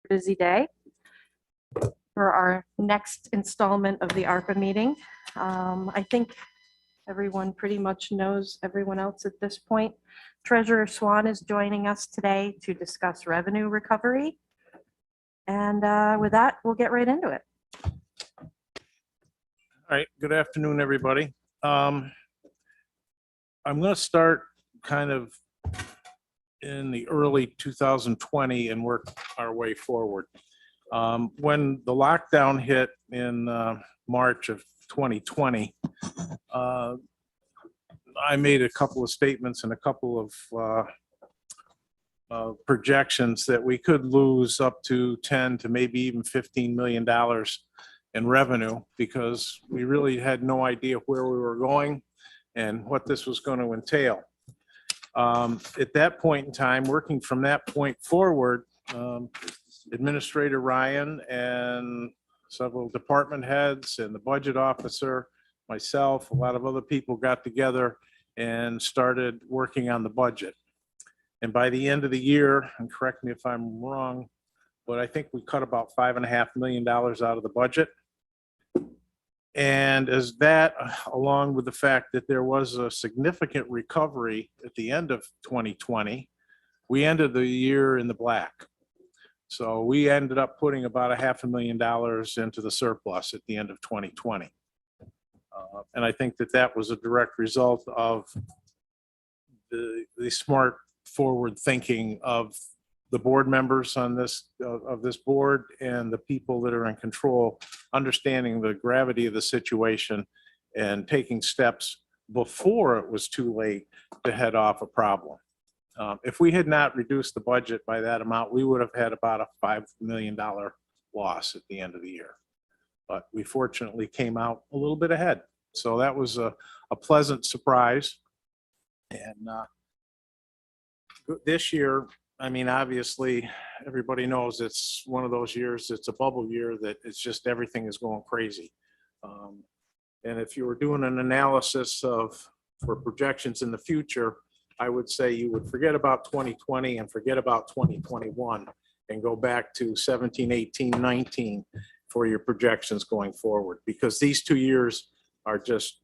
busy day for our next installment of the ARPA meeting. I think everyone pretty much knows everyone else at this point. Treasurer Swan is joining us today to discuss revenue recovery. And with that, we'll get right into it. All right, good afternoon, everybody. I'm going to start kind of in the early 2020 and work our way forward. When the lockdown hit in March of 2020, I made a couple of statements and a couple of projections that we could lose up to 10 to maybe even $15 million in revenue because we really had no idea where we were going and what this was going to entail. At that point in time, working from that point forward, Administrator Ryan and several department heads and the budget officer, myself, a lot of other people got together and started working on the budget. And by the end of the year, and correct me if I'm wrong, but I think we cut about $5.5 million out of the budget. And as that, along with the fact that there was a significant recovery at the end of 2020, we ended the year in the black. So we ended up putting about $500,000 into the surplus at the end of 2020. And I think that that was a direct result of the smart forward thinking of the board members on this of this board and the people that are in control, understanding the gravity of the situation and taking steps before it was too late to head off a problem. If we had not reduced the budget by that amount, we would have had about a $5 million loss at the end of the year. But we fortunately came out a little bit ahead. So that was a pleasant surprise. And this year, I mean, obviously, everybody knows it's one of those years, it's a bubble year that it's just everything is going crazy. And if you were doing an analysis for projections in the future, I would say you would forget about 2020 and forget about 2021 and go back to 17, 18, 19 for your projections going forward. Because these 2 years are just,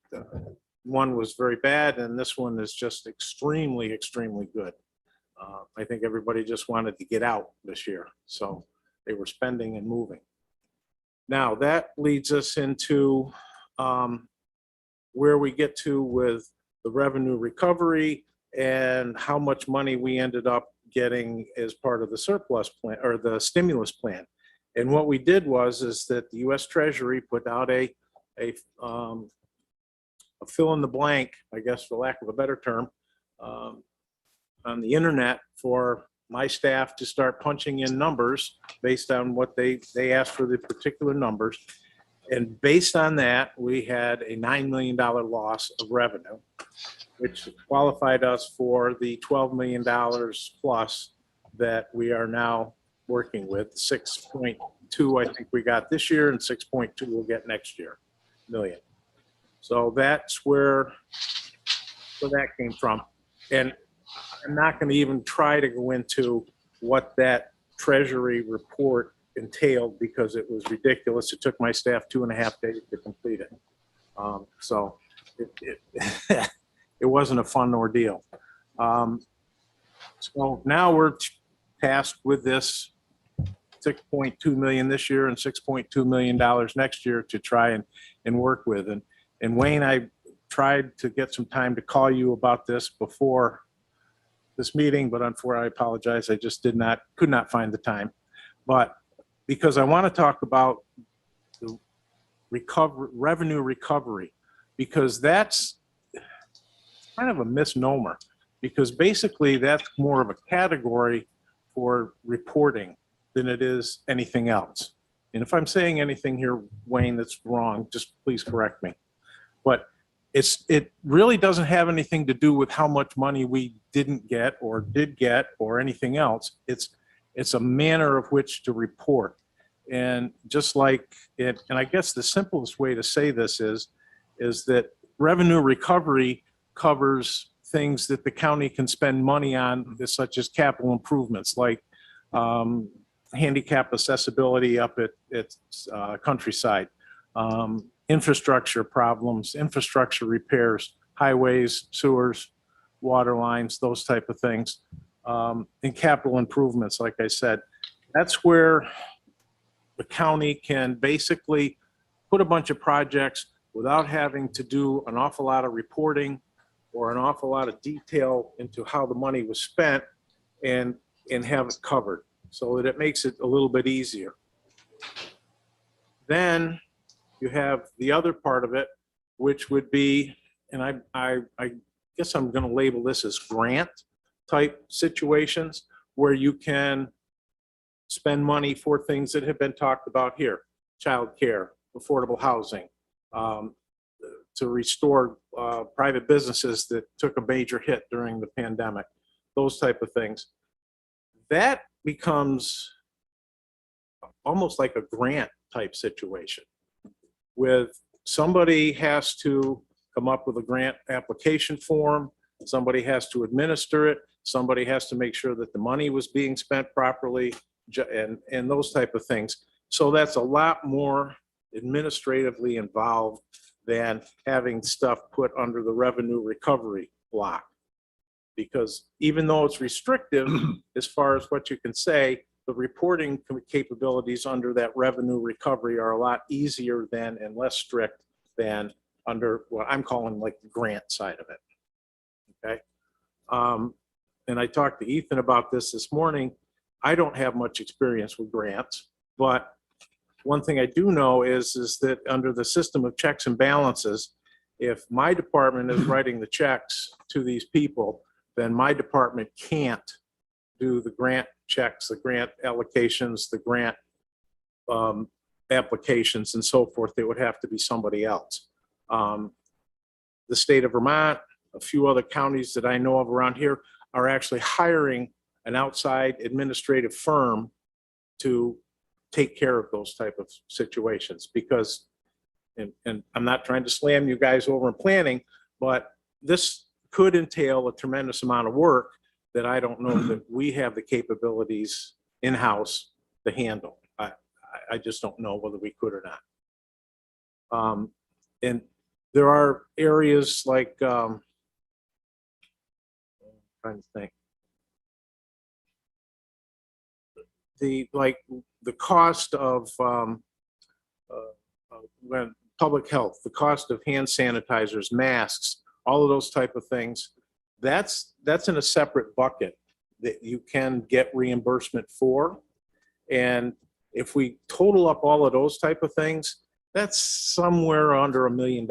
one was very bad and this one is just extremely, extremely good. I think everybody just wanted to get out this year. So they were spending and moving. Now that leads us into where we get to with the revenue recovery and how much money we ended up getting as part of the surplus plan or the stimulus plan. And what we did is that the U.S. Treasury put out a fill in the blank, I guess for lack of a better term, on the internet for my staff to start punching in numbers based on what they asked for the particular numbers. And based on that, we had a $9 million loss of revenue, which qualified us for the $12 million plus that we are now working with. 6.2 I think we got this year and 6.2 we'll get next year, million. So that's where that came from. And I'm not going to even try to go into what that Treasury report entailed because it was ridiculous. It took my staff 2.5 days to complete it. So it wasn't a fun ordeal. So now we're tasked with this $6.2 million this year and $6.2 million next year to try and work with. And Wayne, I tried to get some time to call you about this before this meeting, but unfortunately, I apologize. I just could not find the time. But because I want to talk about the revenue recovery, because that's kind of a misnomer, because basically that's more of a category for reporting than it is anything else. And if I'm saying anything here, Wayne, that's wrong, just please correct me. But it really doesn't have anything to do with how much money we didn't get or did get or anything else. It's a manner of which to report. And just like it, and I guess the simplest way to say this is that revenue recovery covers things that the county can spend money on, such as capital improvements, like handicap accessibility up at Countryside, infrastructure problems, infrastructure repairs, highways, sewers, water lines, those type of things, and capital improvements, like I said. That's where the county can basically put a bunch of projects without having to do an awful lot of reporting or an awful lot of detail into how the money was spent, and have it covered so that it makes it a little bit easier. Then you have the other part of it, which would be, and I guess I'm going to label this as grant type situations, where you can spend money for things that have been talked about here: childcare, affordable housing, to restore private businesses that took a major hit during the pandemic, those type of things. That becomes almost like a grant type situation, with somebody has to come up with a grant application form, somebody has to administer it, somebody has to make sure that the money was being spent properly, and those type of things. So that's a lot more administratively involved than having stuff put under the revenue recovery block. Because even though it's restrictive as far as what you can say, the reporting capabilities under that revenue recovery are a lot easier than, and less strict than, under what I'm calling like the grant side of it. Okay. And I talked to Ethan about this morning. I don't have much experience with grants, but one thing I do know is that under the system of checks and balances, if my department is writing the checks to these people, then my department can't do the grant checks, the grant allocations, the grant applications, and so forth. It would have to be somebody else. The state of Vermont, a few other counties that I know of around here, are actually hiring an outside administrative firm to take care of those type of situations. Because, and I'm not trying to slam you guys over in planning, but this could entail a tremendous amount of work that I don't know that we have the capabilities in-house to handle. I just don't know whether we could or not. And there are areas like, I'm trying to think, the cost of when public health, the cost of hand sanitizers, masks, all of those type of things, that's in a separate bucket that you can get reimbursement for. And if we total up all of those type of things, that's somewhere under $1 million.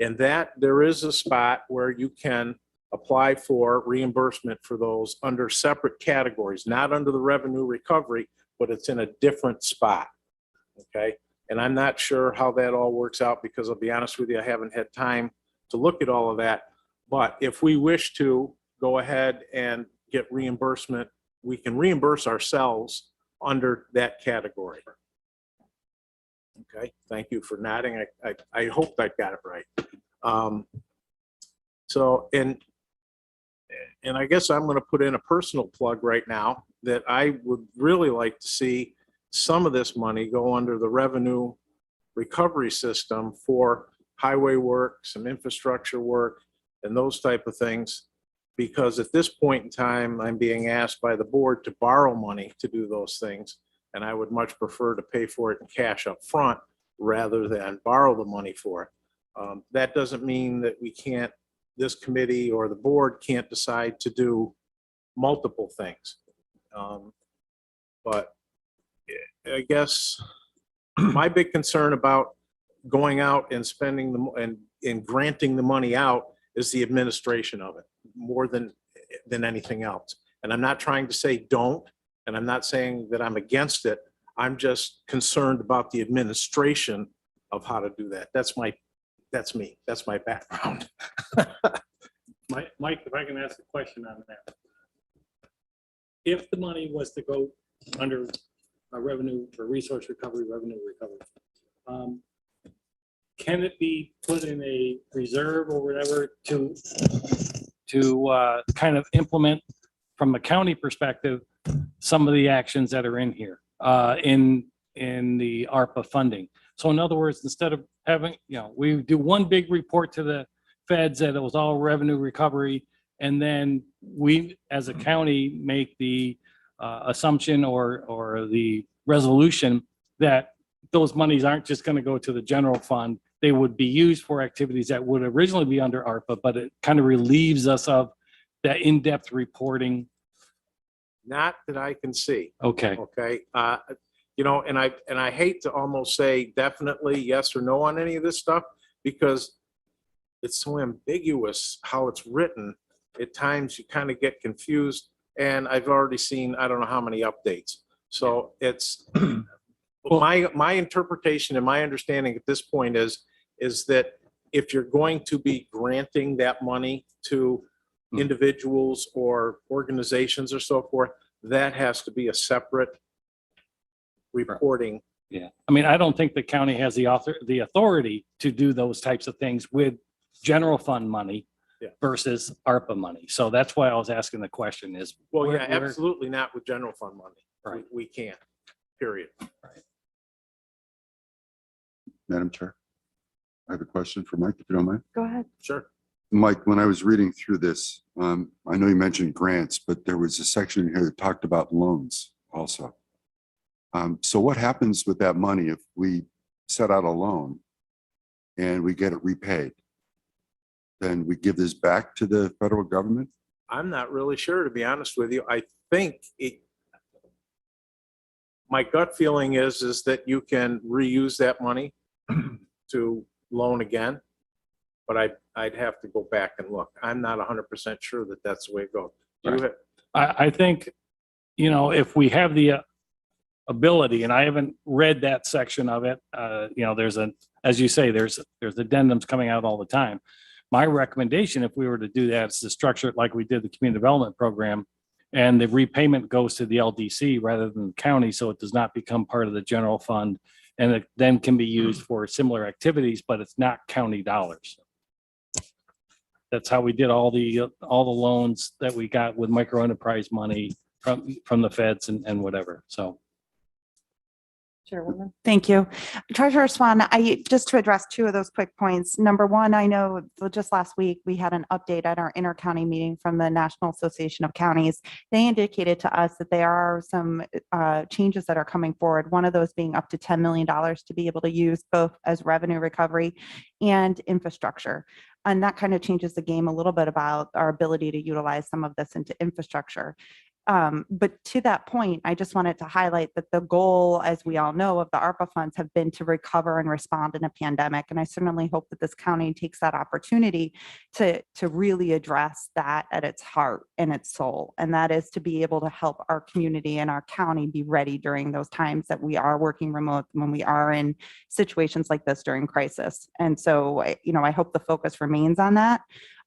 And that there is a spot where you can apply for reimbursement for those under separate categories, not under the revenue recovery, but it's in a different spot. Okay. And I'm not sure how that all works out, because I'll be honest with you, I haven't had time to look at all of that. But if we wish to go ahead and get reimbursement, we can reimburse ourselves under that category. Okay, thank you for nodding. I hope I got it right. So, and I guess I'm going to put in a personal plug right now that I would really like to see some of this money go under the revenue recovery system for highway work, some infrastructure work, and those type of things. Because at this point in time, I'm being asked by the board to borrow money to do those things. And I would much prefer to pay for it in cash up front rather than borrow the money for it. That doesn't mean that we can't, this committee or the board can't decide to do multiple things. But I guess my big concern about going out and spending and granting the money out is the administration of it, more than anything else. And I'm not trying to say don't, and I'm not saying that I'm against it. I'm just concerned about the administration of how to do that. That's me. That's my background. Mike, if I can ask a question on that. If the money was to go under a revenue or resource recovery, can it be put in a reserve or whatever to kind of implement from a county perspective some of the actions that are in here, in the ARPA funding. So in other words, instead of having, we do one big report to the feds that it was all revenue recovery, and then we, as a county, make the assumption or the resolution that those monies aren't just going to go to the general fund. They would be used for activities that would originally be under ARPA, but it kind of relieves us of that in-depth reporting. Not that I can see. Okay. Okay. And I hate to almost say definitely yes or no on any of this stuff because it's so ambiguous how it's written. At times you kind of get confused, and I've already seen, I don't know how many updates. So it's my interpretation and my understanding at this point is that if you're going to be granting that money to individuals or organizations or so forth, that has to be a separate reporting. Yeah. I mean, I don't think the county has the authority to do those types of things with general fund money versus ARPA money. So that's why I was asking the question is. Well, yeah, absolutely not with general fund money. Right. We can't, period. Right. Madam Chair, I have a question for Mike, if you don't mind. Go ahead. Sure. Mike, when I was reading through this, I know you mentioned grants, but there was a section here that talked about loans also. So what happens with that money if we set out a loan and we get it repaid? Then we give this back to the federal government? I'm not really sure, to be honest with you. I think my gut feeling is that you can reuse that money to loan again, but I'd have to go back and look. I'm not 100% sure that that's the way it goes. Right. I think, if we have the ability, and I haven't read that section of it, there's as you say, there's addendums coming out all the time. My recommendation, if we were to do that, is to structure it like we did the community development program, and the repayment goes to the LDC rather than the county, so it does not become part of the general fund, and it then can be used for similar activities, but it's not county dollars. That's how we did all the loans that we got with micro enterprise money from the feds and whatever. So. Chairwoman. Thank you. Treasurer Swan, just to address two of those quick points. Number one, I know just last week we had an update at our inter-county meeting from the National Association of Counties. They indicated to us that there are some changes that are coming forward. One of those being up to $10 million to be able to use both as revenue recovery and infrastructure. And that kind of changes the game a little bit about our ability to utilize some of this into infrastructure. But to that point, I just wanted to highlight that the goal, as we all know, of the ARPA funds have been to recover and respond in a pandemic. And I certainly hope that this county takes that opportunity to really address that at its heart and its soul. And that is to be able to help our community and our county be ready during those times that we are working remote, when we are in situations like this during crisis. And so, I hope the focus remains on that.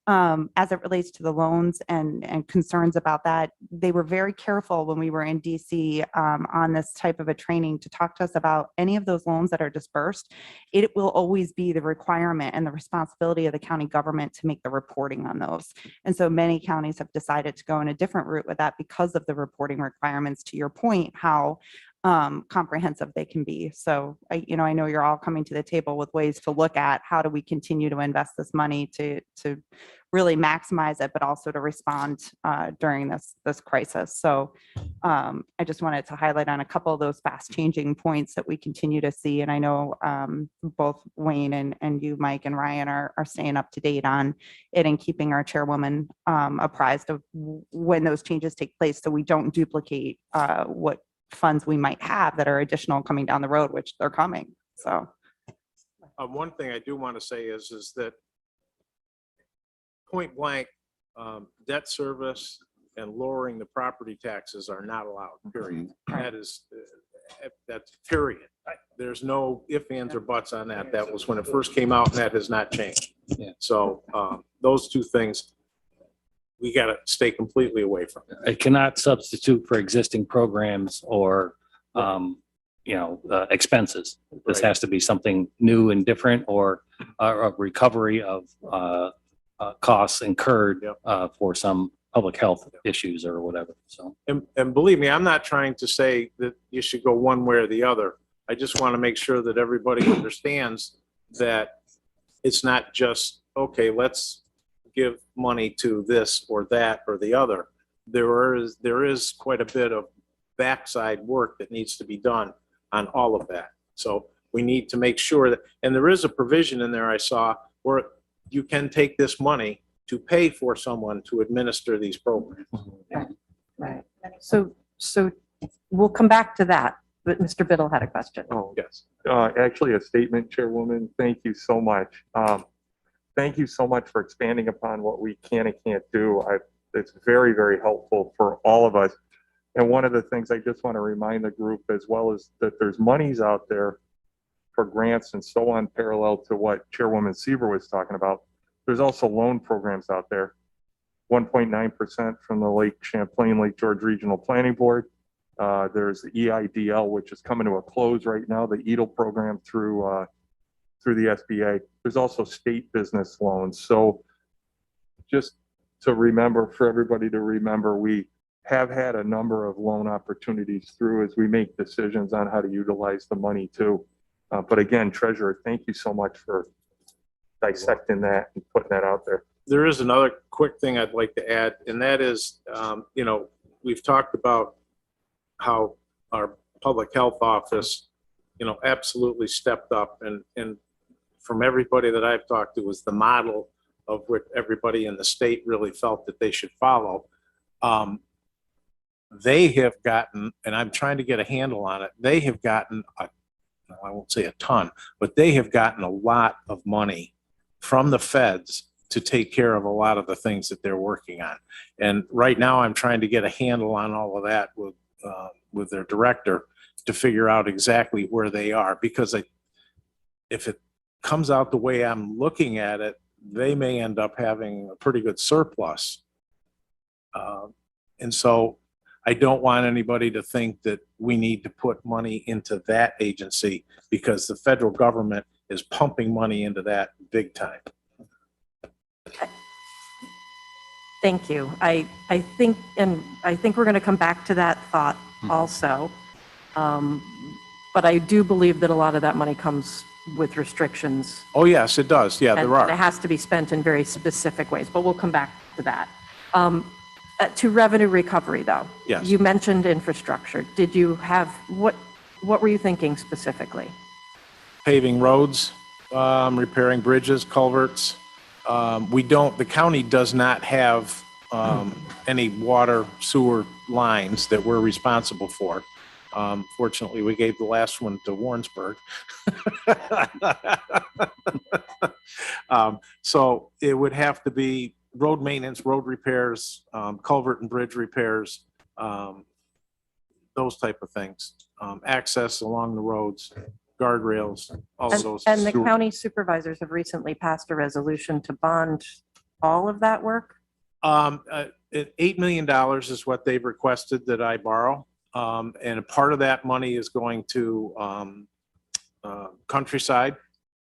As it relates to the loans and concerns about that, they were very careful when we were in DC on this type of a training to talk to us about any of those loans that are dispersed. It will always be the requirement and the responsibility of the county government to make the reporting on those. And so many counties have decided to go in a different route with that because of the reporting requirements, to your point, how comprehensive they can be. So I know you're all coming to the table with ways to look at how do we continue to invest this money to really maximize it, but also to respond during this crisis. So I just wanted to highlight on a couple of those fast changing points that we continue to see. And I know both Wayne and you, Mike and Ryan, are staying up to date on it and keeping our chairwoman apprised of when those changes take place, so we don't duplicate what funds we might have that are additional coming down the road, which they're coming. So One thing I do want to say is that point blank, debt service and lowering the property taxes are not allowed, period. That is, that's period. There's no ifs, ands, or buts on that. That was when it first came out, and that has not changed. Yeah. So those two things we got to stay completely away from. It cannot substitute for existing programs or, expenses. This Right. has to be something new and different, or a recovery of costs incurred Yep. for some public health issues or whatever, so. And believe me, I'm not trying to say that you should go one way or the other. I just want to make sure that everybody understands that it's not just, okay, let's give money to this or that or the other. There is quite a bit of backside work that needs to be done on all of that. So we need to make sure that, and there is a provision in there I saw where you can take this money to pay for someone to administer these programs. Right. So we'll come back to that, but Mr. Biddle had a question. Oh, Yes. actually a statement, Chairwoman. Thank you so much. Thank you so much for expanding upon what we can and can't do. It's very, very helpful for all of us. And one of the things I just want to remind the group as well is that there's monies out there for grants and so on, parallel to what Chairwoman Seaver was talking about. There's also loan programs out there, 1.9% from the Lake Champlain, Lake George Regional Planning Board. There's the EIDL, which is coming to a close right now, the EDL program through the SBA. There's also state business loans. So just to remember, for everybody to remember, we have had a number of loan opportunities through as we make decisions on how to utilize the money too. But again, Treasurer, thank you so much for dissecting that and putting that out there. There is another quick thing I'd like to add, and that is, we've talked about how our public health office, absolutely stepped up, and from everybody that I've talked to was the model of what everybody in the state really felt that they should follow. They have gotten, and I'm trying to get a handle on it, they have gotten, I won't say a ton, but they have gotten a lot of money from the feds to take care of a lot of the things that they're working on. And right now I'm trying to get a handle on all of that with their director to figure out exactly where they are, because if it comes out the way I'm looking at it, they may end up having a pretty good surplus. And so I don't want anybody to think that we need to put money into that agency, because the federal government is pumping money into that big time. Thank you. I think we're going to come back to that thought also. But I do believe that a lot of that money comes with restrictions. Oh, yes, it does. Yeah, there And it are. has to be spent in very specific ways, but we'll come back to that. To revenue recovery, though. Yes. You mentioned infrastructure. Did you have, what were you thinking specifically? Paving roads, repairing bridges, culverts. The county does not have any water sewer lines that we're responsible for. Fortunately, we gave the last one to Warrensburg. So it would have to be road maintenance, road repairs, culvert and bridge repairs, those type of things. Access along the roads, guardrails, all of those. And the county supervisors have recently passed a resolution to bond all of that work? $8 million is what they've requested that I borrow. And a part of that money is going to countryside,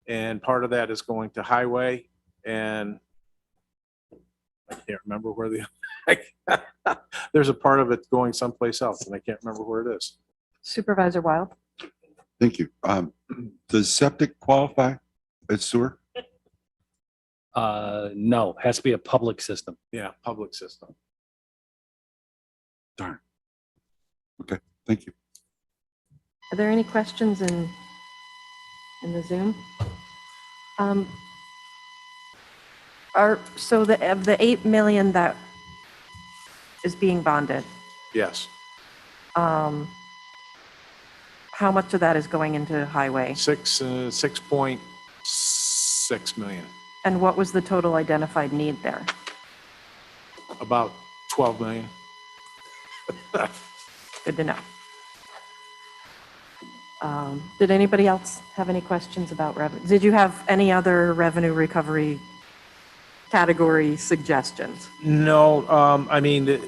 and part of that is going to highway, and I can't remember where there's a part of it going someplace else, and I can't remember where it is. Supervisor Wild? Thank you. Does septic qualify as sewer? No, has to be a public system. Yeah, public system. Darn. Okay, thank you. Are there any questions in the Zoom? So of the 8 million that is being bonded, Yes, how much of that is going into highway? 6.6 million, And what was the total identified need there? about 12 million. Good to know. Did anybody else have any questions about revenue? Did you have any other revenue recovery category suggestions? No, I mean,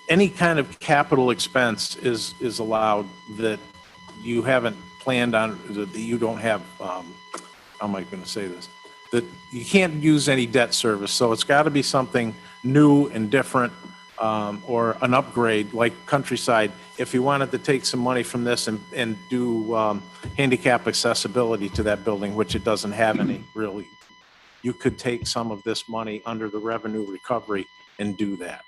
any kind of capital expense is allowed that you haven't planned on, that you don't have, how am I going to say this? That you can't use any debt service, so it's got to be something new and different, or an upgrade like Countryside, if you wanted to take some money from this and do handicap accessibility to that building, which it doesn't have any really, you could take some of this money under the revenue recovery and do that.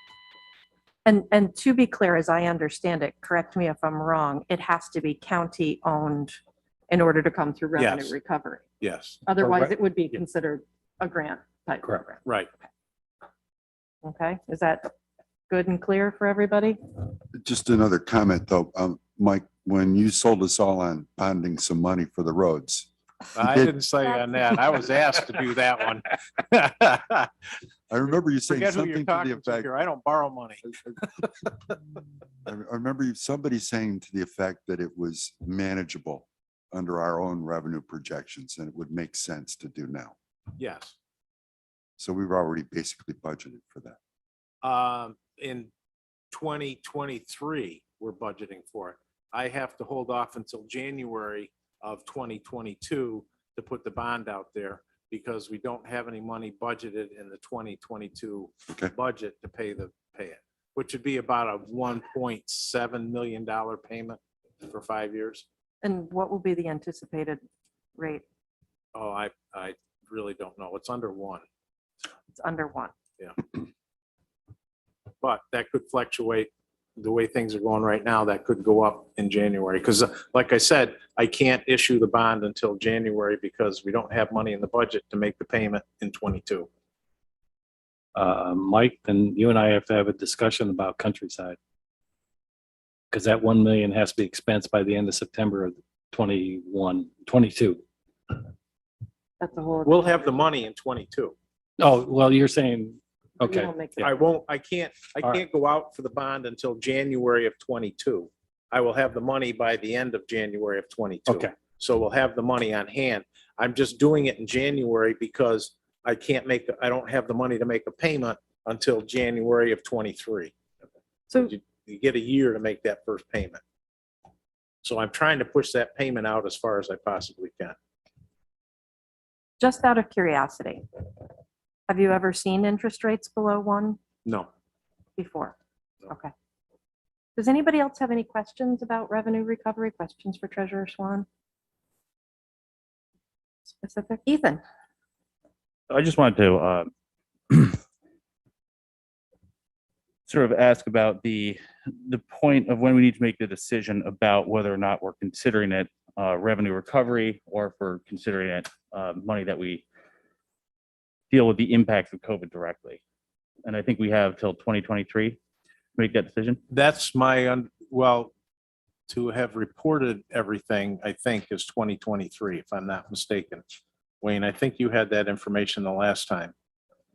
And to be clear, as I understand it, correct me if I'm wrong, it has to be county-owned in order to come through revenue Yes. recovery. Yes, Otherwise, it would be Yeah. considered a grant type Correct. program. right. Okay, is that good and clear for everybody? Just another comment though, Mike, when you sold us all on bonding some money for the roads, I did- didn't say on that. I was asked to do that one. I remember you saying Forget who you're something to the talking to effect, here. I don't borrow money. I remember somebody saying to the effect that it was manageable under our own revenue projections and it would make sense to do now. Yes. So we were already basically budgeted for that. In 2023, we're budgeting for it. I have to hold off until January of 2022 to put the bond out there because we don't have any money budgeted in the 2022 Okay. budget to pay it, which would be about a $1.7 million payment for 5 years. And what will be the anticipated rate? Oh, I really don't know. It's under 1. It's under 1. But that could fluctuate the way things are going right now. That could go up in January. Because like I said, I can't issue the bond until January because we don't have money in the budget to make the payment in 22. Mike, then you and I have to have a discussion about Countryside. Because that 1 million has to be expensed by the end of September of 22. That's the whole. We'll have the money in 22. Oh, well, you're saying, You okay, don't make the- I can't All right. go out for the bond until January of 22. I will have the money by the end of January of 22. okay, So we'll have the money on hand. I'm just doing it in January because I don't have the money to make a payment until January of 23. So You get a year to make that first payment. So I'm trying to push that payment out as far as I possibly can. just out of curiosity, have you ever seen interest rates below 1 No. before? No. Okay. Does anybody else have any questions about revenue recovery? Questions for Treasurer Swan? Specific? Ethan? I just wanted to sort of ask about the point of when we need to make the decision about whether or not we're considering it revenue recovery or if we're considering it money that we deal with the impacts of COVID directly. And I think we have till 2023 to make that decision. That's well, to have reported everything, I think, is 2023, if I'm not mistaken. Wayne, I think you had that information the last time.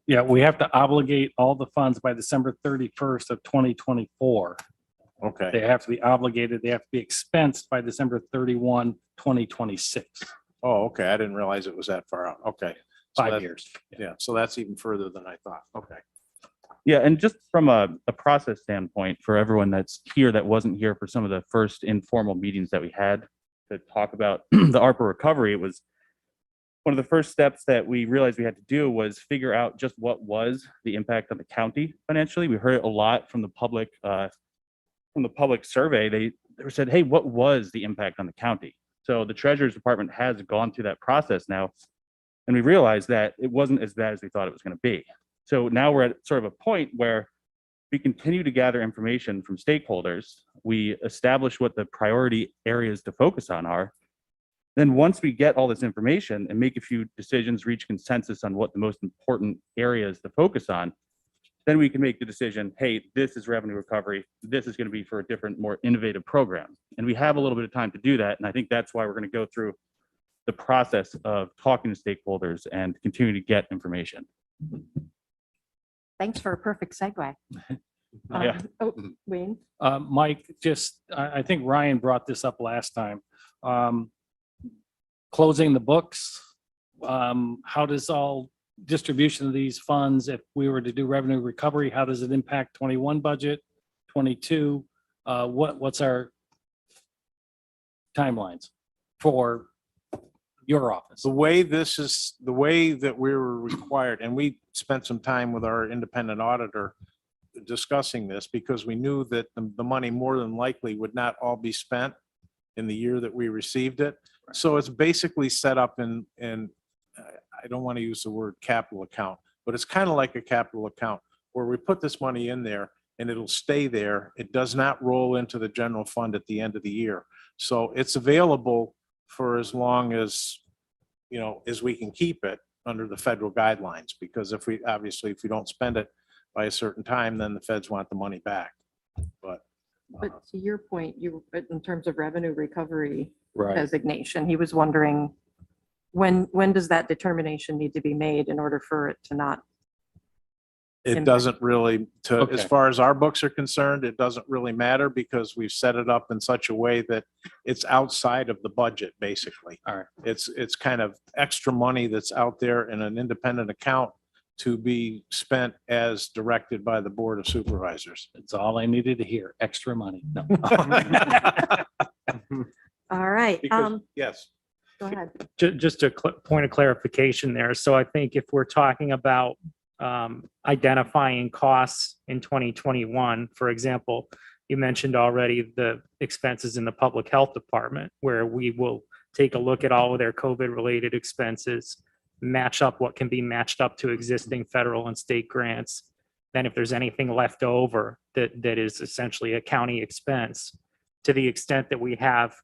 yeah, we have to obligate all the funds by December 31st of 2024. Okay, They have to be obligated, they have to be expensed by December 31, 2026, oh, okay, I didn't realize it was that far out, okay. So 5 that- years. Yeah, so that's even further than I thought, okay. Yeah, and just from a process standpoint, for everyone that's here that wasn't here for some of the first informal meetings that we had to talk about the ARPA recovery, it was one of the first steps that we realized we had to do was figure out just what was the impact on the county financially. We heard a lot from the public survey. They said, hey, what was the impact on the county? So the Treasurer's Department has gone through that process now, and we realized that it wasn't as bad as we thought it was going to be. So now we're at sort of a point where we continue to gather information from stakeholders. We establish what the priority areas to focus on are. Then once we get all this information and make a few decisions, reach consensus on what the most important areas to focus on, then we can make the decision, hey, this is revenue recovery. This is going to be for a different, more innovative program. And we have a little bit of time to do that. And I think that's why we're going to go through the process of talking to stakeholders and continuing to get information. Thanks for a perfect segue. Yeah. Oh, Wayne? Mike, I think Ryan brought this up last time. Closing the books, how does all distribution of these funds, if we were to do revenue recovery, how does it impact 21 budget, 22? What's our timelines for, your office. The way the way that we were required, and we spent some time with our independent auditor discussing this because we knew that the money more than likely would not all be spent in the year that we received it. So it's basically set up in I don't want to use the word capital account, but it's kind of like a capital account where we put this money in there and it'll stay there. It does not roll into the general fund at the end of the year. So it's available for as long as, as we can keep it under the federal guidelines, because if we don't spend it by a certain time, then the feds want the money back. But to your point, in terms of revenue recovery Right. designation, he was wondering when does that determination need to be made in order for it to not? it Impact. doesn't really, as Okay. far as our books are concerned, it doesn't really matter because we've set it up in such a way that it's outside of the budget, basically. All right. It's kind of extra money that's out there in an independent account to be spent as directed by the Board of Supervisors. That's all I needed to hear. Extra money. No. All right, Because, yes, go ahead. Just a point of clarification there. So I think if we're talking about identifying costs in 2021, for example, you mentioned already the expenses in the public health department, where we will take a look at all of their COVID-related expenses, match up what can be matched up to existing federal and state grants. Then if there's anything left over that is essentially a county expense, to the extent that we have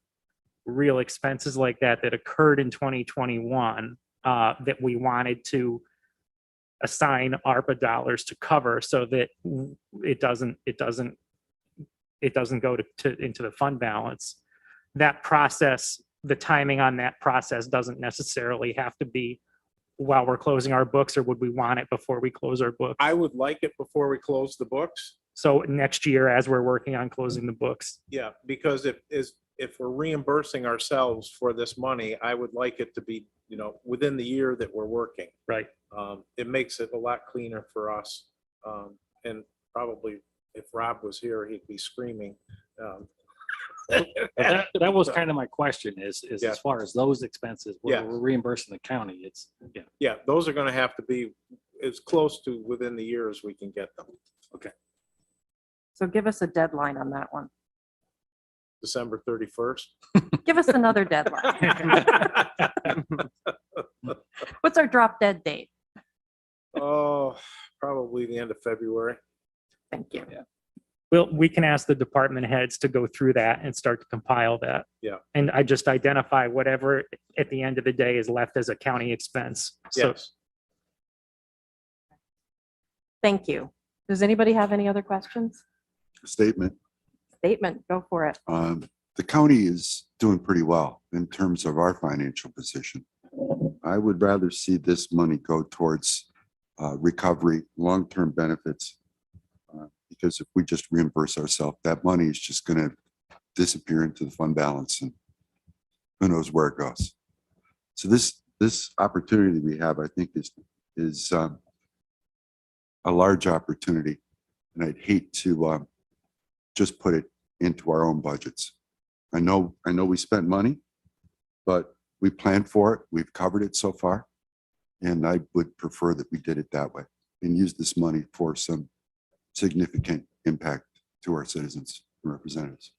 real expenses like that occurred in 2021 that we wanted to assign ARPA dollars to cover so that it doesn't go into the fund balance. That process, the timing on that process doesn't necessarily have to be while we're closing our books, or would we want it before we close our books? I would like it before we close the books. So next year, as we're working on closing the books. Yeah, because if we're reimbursing ourselves for this money, I would like it to be, within the year that we're working. Right. It makes it a lot cleaner for us. And probably if Rob was here, he'd be screaming. That was kind of my question is Yeah. as far as those expenses, Yeah. we're reimbursing the county. It's, yeah. Yeah, those are gonna have to be as close to within the year as we can get them. So give us a deadline on that one. December 31st. Give us another deadline. What's our drop dead date? Oh, probably the end of February. Thank you. We can ask the department heads to go through that and start to compile that. Yeah. And I just identify whatever at the end of the day is left as a county expense. So Yes. Thank you. Does anybody have any other questions? Statement. Statement, go for it. The county is doing pretty well in terms of our financial position. I would rather see this money go towards recovery, long-term benefits. Because if we just reimburse ourselves, that money is just going to disappear into the fund balance and who knows where it goes. So this opportunity we have, I think is a large opportunity. And I'd hate to just put it into our own budgets. I know we spent money, but we planned for it. We've covered it so far. And I would prefer that we did it that way and use this money for some significant impact to our citizens and representatives.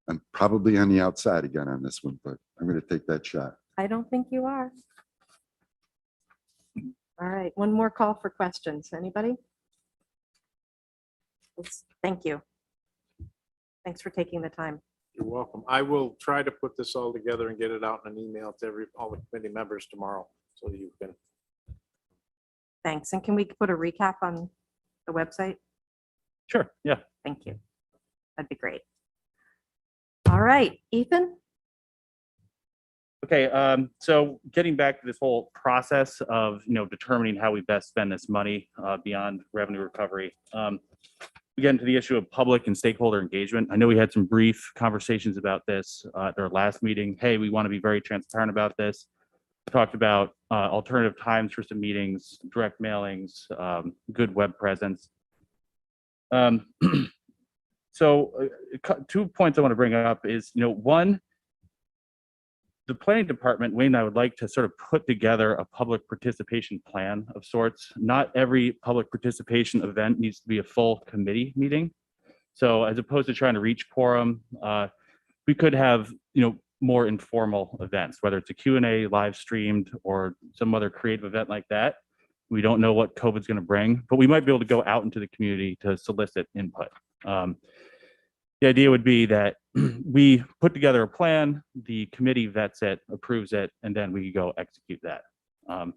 I'm probably on the outside again on this one, but I'm going to take that shot. I don't think you are. All right, one more call for questions. Anybody? Thank you. Thanks for taking the time. You're welcome. I will try to put this all together and get it out in an email to all the committee members tomorrow so you can. Thanks. And can we put a recap on the website? Sure, yeah. Thank you. That'd be great. All right, Ethan? Okay, so getting back to this whole process of, determining how we best spend this money beyond revenue recovery. We get into the issue of public and stakeholder engagement. I know we had some brief conversations about this at our last meeting. Hey, we want to be very transparent about this. We talked about alternative times for some meetings, direct mailings, good web presence. So 2 points I want to bring up is, one, the planning department, Wayne and I would like to sort of put together a public participation plan of sorts. Not every public participation event needs to be a full committee meeting. So as opposed to trying to reach quorum, we could have, more informal events, whether it's a Q&A live streamed or some other creative event like that. We don't know what COVID's going to bring, but we might be able to go out into the community to solicit input. The idea would be that we put together a plan, the committee vets it, approves it, and then we go execute that. So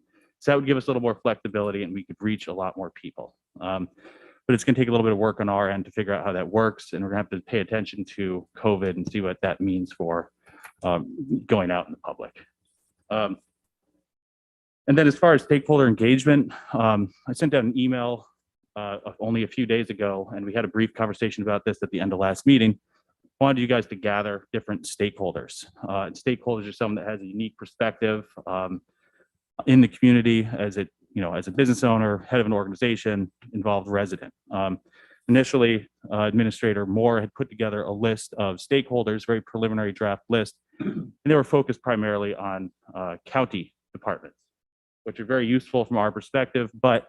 that would give us a little more flexibility and we could reach a lot more people. But it's going to take a little bit of work on our end to figure out how that works. And we're going to have to pay attention to COVID and see what that means for going out in the public. And then as far as stakeholder engagement, I sent out an email only a few days ago, and we had a brief conversation about this at the end of last meeting. I wanted you guys to gather different stakeholders. Stakeholders are someone that has a unique perspective in the community as a business owner, head of an organization, involved resident. Initially, Administrator Moore had put together a list of stakeholders, very preliminary draft list, and they were focused primarily on county departments, which are very useful from our perspective. But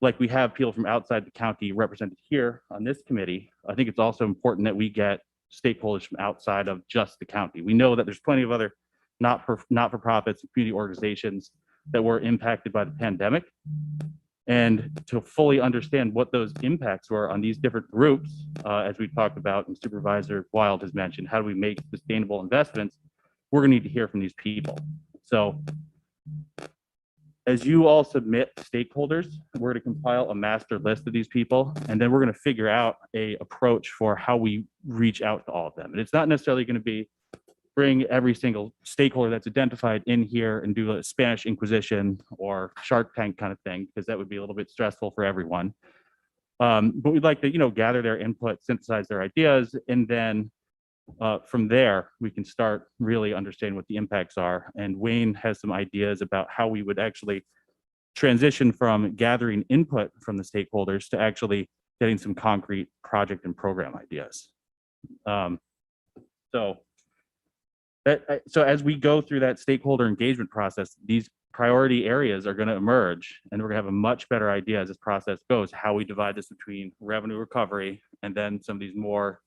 like we have people from outside the county represented here on this committee, I think it's also important that we get stakeholders from outside of just the county. We know that there's plenty of other not-for-profits and community organizations that were impacted by the pandemic. And to fully understand what those impacts were on these different groups, as we talked about and Supervisor Wild has mentioned, how do we make sustainable investments? We're gonna need to hear from these people. So as you all submit stakeholders, we're gonna compile a master list of these people, and then we're gonna figure out a approach for how we reach out to all of them. And it's not necessarily gonna be bring every single stakeholder that's identified in here and do a Spanish Inquisition or Shark Tank kind of thing, because that would be a little bit stressful for everyone. But we'd like to, gather their input, synthesize their ideas, and then from there, we can start really understanding what the impacts are. And Wayne has some ideas about how we would actually transition from gathering input from the stakeholders to actually getting some concrete project and program ideas. So as we go through that stakeholder engagement process, these priority areas are going to emerge, and we're going to have a much better idea as this process goes, how we divide this between revenue recovery and then some of these more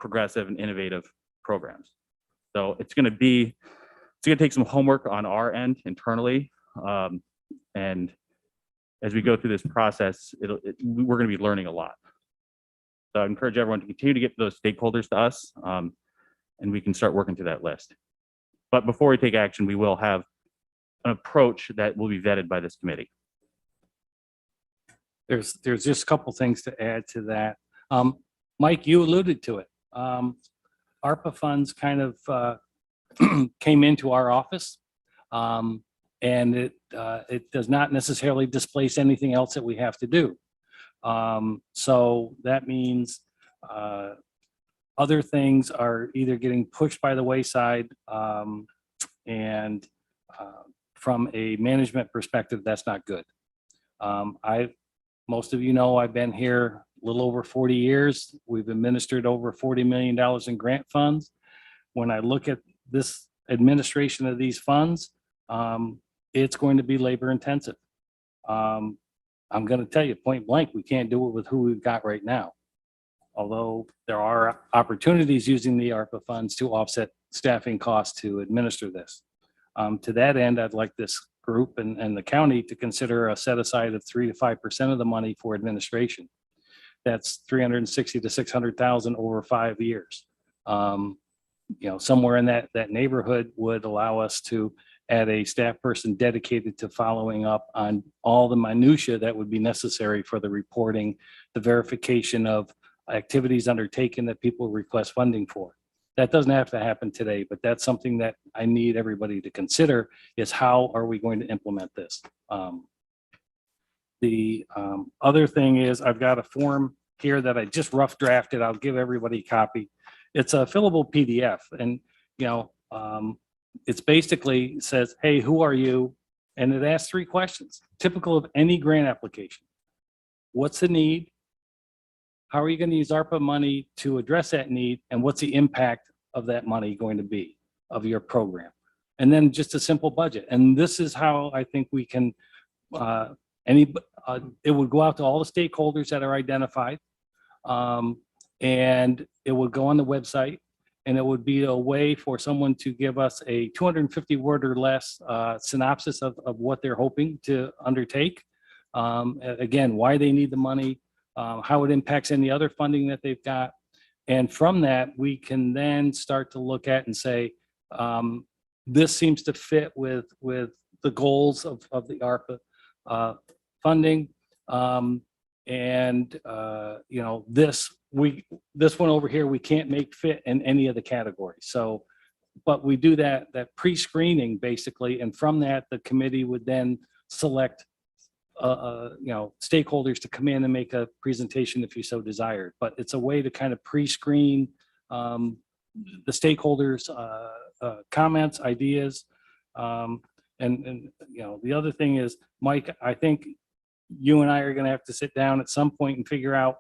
progressive and innovative programs. So it's going to take some homework on our end internally. And as we go through this process, we're going to be learning a lot. So I encourage everyone to continue to get those stakeholders to us. And we can start working through that list. But before we take action, we will have an approach that will be vetted by this committee. There's just a couple things to add to that. Mike, you alluded to it. ARPA funds kind of came into our office, and it does not necessarily displace anything else that we have to do. So that means other things are either getting pushed by the wayside, and from a management perspective, that's not good. Most of you know I've been here a little over 40 years. We've administered over $40 million in grant funds. When I look at this administration of these funds, it's going to be labor intensive. I'm going to tell you point blank, we can't do it with who we've got right now. Although there are opportunities using the ARPA funds to offset staffing costs to administer this. To that end, I'd like this group and the county to consider a set aside of 3 to 5% of the money for administration. That's 360 to 600,000 over 5 years. Somewhere in that neighborhood would allow us to add a staff person dedicated to following up on all the minutia that would be necessary for the reporting, the verification of activities undertaken that people request funding for. That doesn't have to happen today, but that's something that I need everybody to consider, is how are we going to implement this? The other thing is I've got a form here that I just rough drafted. I'll give everybody a copy. It's a fillable PDF, and it's basically says, hey, who are you? And it asks 3 questions, typical of any grant application. What's the need? How are you going to use ARPA money to address that need? And what's the impact of that money going to be of your program? and then just a simple budget. And this is how I think we can, it would go out to all the stakeholders that are identified. And it would go on the website, and it would be a way for someone to give us a 250 word or less synopsis of what they're hoping to undertake. Again, why they need the money, how it impacts any other funding that they've got. And from that, we can then start to look at and say, this seems to fit with the goals of the ARPA funding. This one over here, we can't make fit in any of the categories. So, but we do that pre-screening basically. And from that, the committee would then select, stakeholders to come in and make a presentation if you so desired. But it's a way to kind of pre-screen the stakeholders' comments, ideas. The other thing is, Mike, I think you and I are going to have to sit down at some point and figure out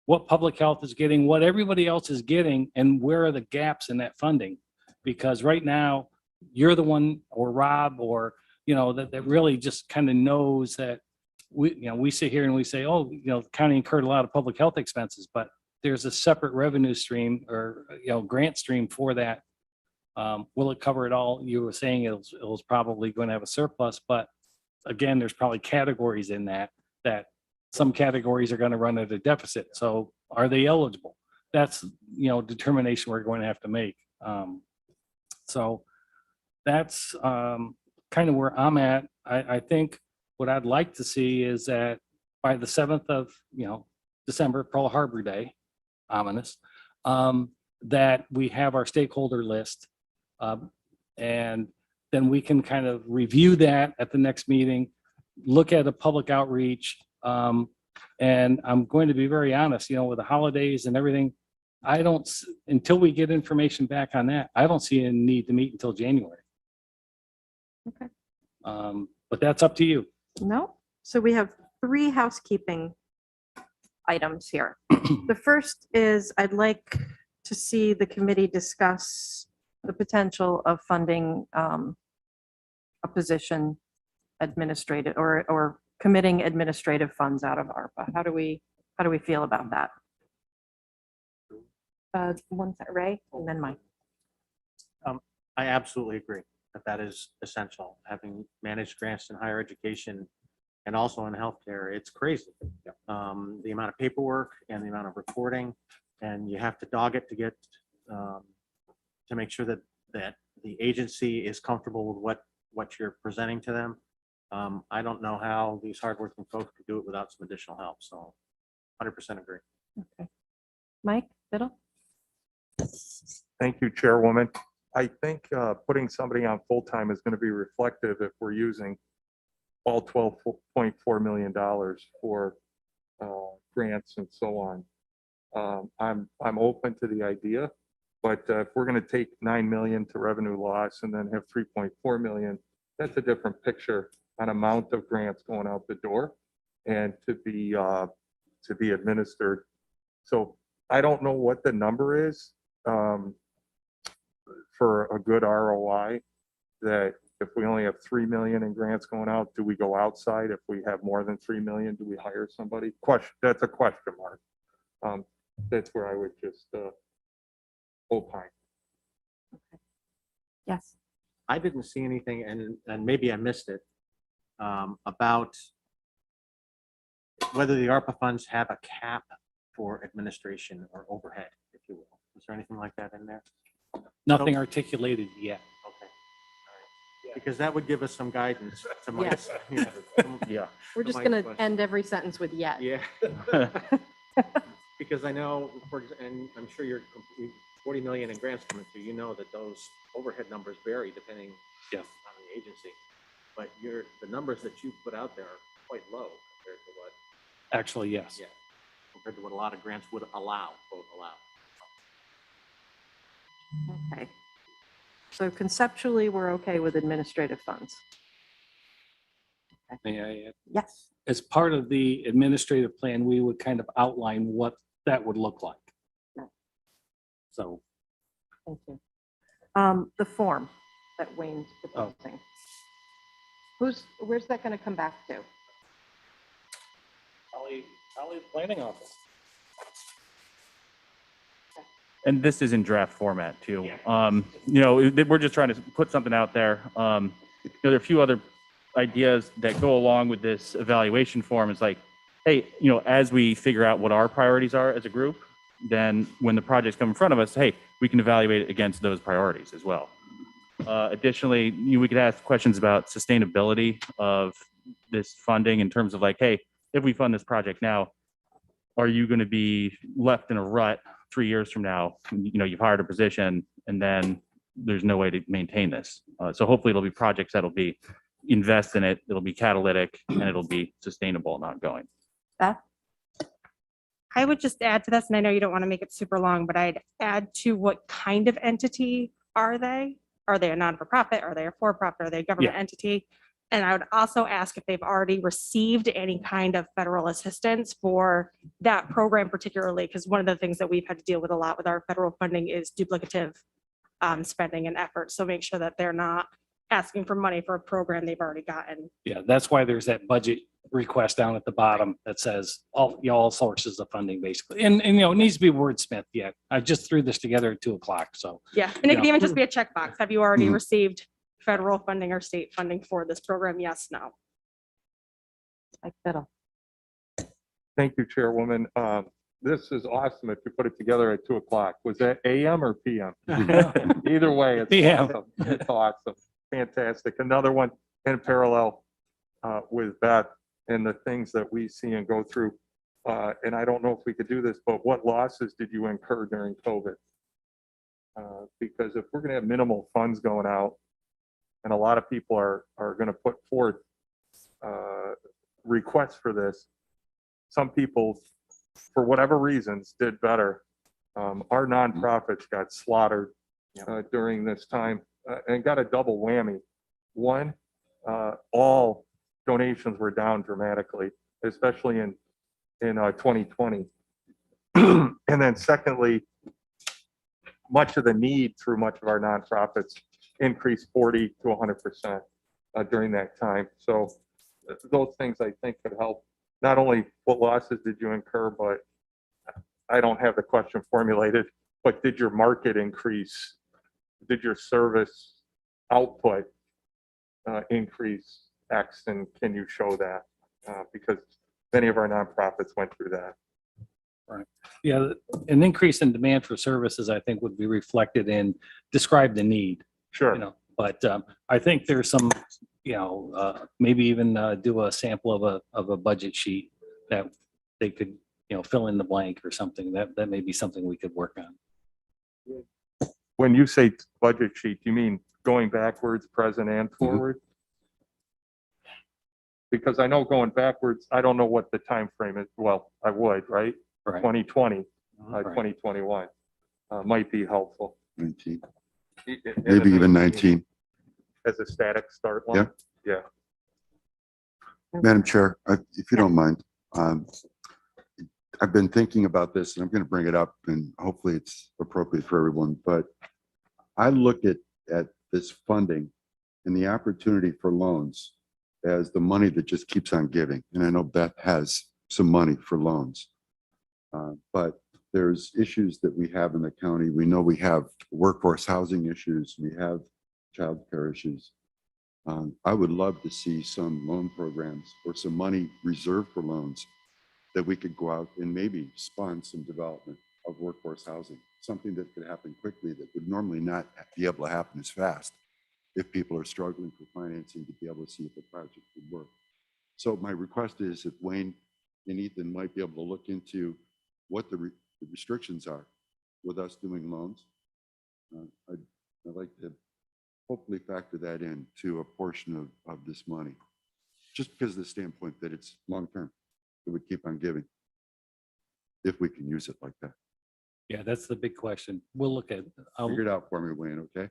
what public health is getting, what everybody else is getting, and where are the gaps in that funding? Because right now, you're the one, or Rob, or, that really just kind of knows that we sit here and we say, oh, the county incurred a lot of public health expenses, but there's a separate revenue stream or, grant stream for that. Will it cover it all? You were saying it was probably going to have a surplus, but again, there's probably categories in that some categories are going to run at a deficit. So are they eligible? That's, determination we're going to have to make. So that's kind of where I'm at. I think what I'd like to see is that by the 7th of, December, Pearl Harbor Day, ominous, that we have our stakeholder list. And then we can kind of review that at the next meeting, look at a public outreach. And I'm going to be very honest, with the holidays and everything, until we get information back on that, I don't see a need to meet until January. Okay. But that's up to you. No. So we have 3 housekeeping items here. The first is I'd like to see the committee discuss the potential of funding a position administrative or committing administrative funds out of ARPA. How do we feel about that? One sec, Ray, and then Mike. I absolutely agree that is essential. Having managed grants in higher education and also in healthcare, it's crazy. The amount of paperwork and the amount of reporting, and you have to dog it to get to make sure that the agency is comfortable with what you're presenting to them. I don't know how these hardworking folks could do it without some additional help. So 100% agree. Okay. Mike Biddle? Thank you, Chairwoman. I think putting somebody on full-time is going to be reflective if we're using all $12.4 million for grants and so on. I'm open to the idea, but if we're going to take 9 million to revenue loss and then have 3.4 million, that's a different picture on amount of grants going out the door and to be administered. So I don't know what the number is for a good ROI, that if we only have 3 million in grants going out, do we go outside? If we have more than 3 million, do we hire somebody? That's a question mark. That's where I would just opine. Yes. I didn't see anything, and maybe I missed it, about whether the ARPA funds have a cap for administration or overhead, if you will. Is there anything like that in there? Nothing articulated yet. Okay. All right. Because that would give us some guidance to my, Yes. Yeah. We're just Mike's going to question. end every sentence with yet. Yeah. Because I know, and I'm sure you're 40 million in grants coming through, that those overhead numbers vary depending on the agency. But the numbers that you put out there are quite low compared to what, Actually, yes. compared to what a lot of grants would allow, quote, allow. Okay. So conceptually, we're okay with administrative funds. May I add? Yes. As part of the administrative plan, we would kind of outline what that would look like. Yeah. So Thank you. The form that Wayne's proposing. Where's that going to come back to? Probably the planning office. And this is in draft format too. We're just trying to put something out there. There are a few other ideas that go along with this evaluation form. It's like, hey, as we figure out what our priorities are as a group, then when the projects come in front of us, hey, we can evaluate it against those priorities as well. Additionally, we could ask questions about sustainability of this funding in terms of like, hey, if we fund this project now, are you going to be left in a rut 3 years from now? You've hired a position and then there's no way to maintain this. So hopefully it'll be projects that'll be invest in it. It'll be catalytic and it'll be sustainable and ongoing. Beth? I would just add to this, and I know you don't want to make it super long, but I'd add to what kind of entity are they? Are they a non-for-profit? Are they a for-profit? Are they a government entity? And I would also ask if they've already received any kind of federal assistance for that program particularly, because one of the things that we've had to deal with a lot with our federal funding is duplicative spending and effort. So make sure that they're not asking for money for a program they've already gotten. Yeah, that's why there's that budget request down at the bottom that says all sources of funding basically. And it needs to be wordsmith yet. I just threw this together at 2:00. So Yeah, and it could Yeah. even just be a checkbox. Have you already Mhm. received federal funding or state funding for this program? Yes, no. Like fiddle. Thank you, Chairwoman. This is awesome if you put it together at 2:00. Was that AM or PM? Either way, it's PM. awesome. It's awesome. Fantastic. Another one in parallel with Beth and the things that we see and go through. And I don't know if we could do this, but what losses did you incur during COVID? Because if we're going to have minimal funds going out, and a lot of people are going to put forth requests for this, some people, for whatever reasons, did better. Our nonprofits got slaughtered during this time and got a double whammy. One, all donations were down dramatically, especially in 2020. And then secondly, much of the need through much of our nonprofits increased 40 to 100% during that time. So those things I think could help. Not only what losses did you incur, but I don't have the question formulated, but did your market increase? Did your service output increase X, and can you show that? Because many of our nonprofits went through that. yeah, an increase in demand for services, I think would be reflected in describe the need, Sure. but I think there's some, maybe even do a sample of a budget sheet that they could, fill in the blank or something. That may be something we could work on. When you say budget sheet, you mean going backwards, present and forward? Because I know going backwards, I don't know what the time frame is. Well, I would, right? Right. 2020, Right. 2021 might be helpful. 19, As maybe a even 19. As a static start line. Yeah. Madam Chair, if you don't mind, I've been thinking about this and I'm going to bring it up and hopefully it's appropriate for everyone, but I look at this funding and the opportunity for loans as the money that just keeps on giving. And I know Beth has some money for loans, but there's issues that we have in the county. We know we have workforce housing issues. We have childcare issues. I would love to see some loan programs or some money reserved for loans that we could go out and maybe spawn some development of workforce housing, something that could happen quickly that would normally not be able to happen as fast if people are struggling for financing to be able to see if the project would work. So my request is if Wayne and Ethan might be able to look into what the restrictions are with us doing loans. I'd like to hopefully factor that in to a portion of this money, just because of the standpoint that it's long-term, it would keep on giving if we can use it like that. Yeah, that's the big question. We'll look at, Figure it out for me, Wayne, okay?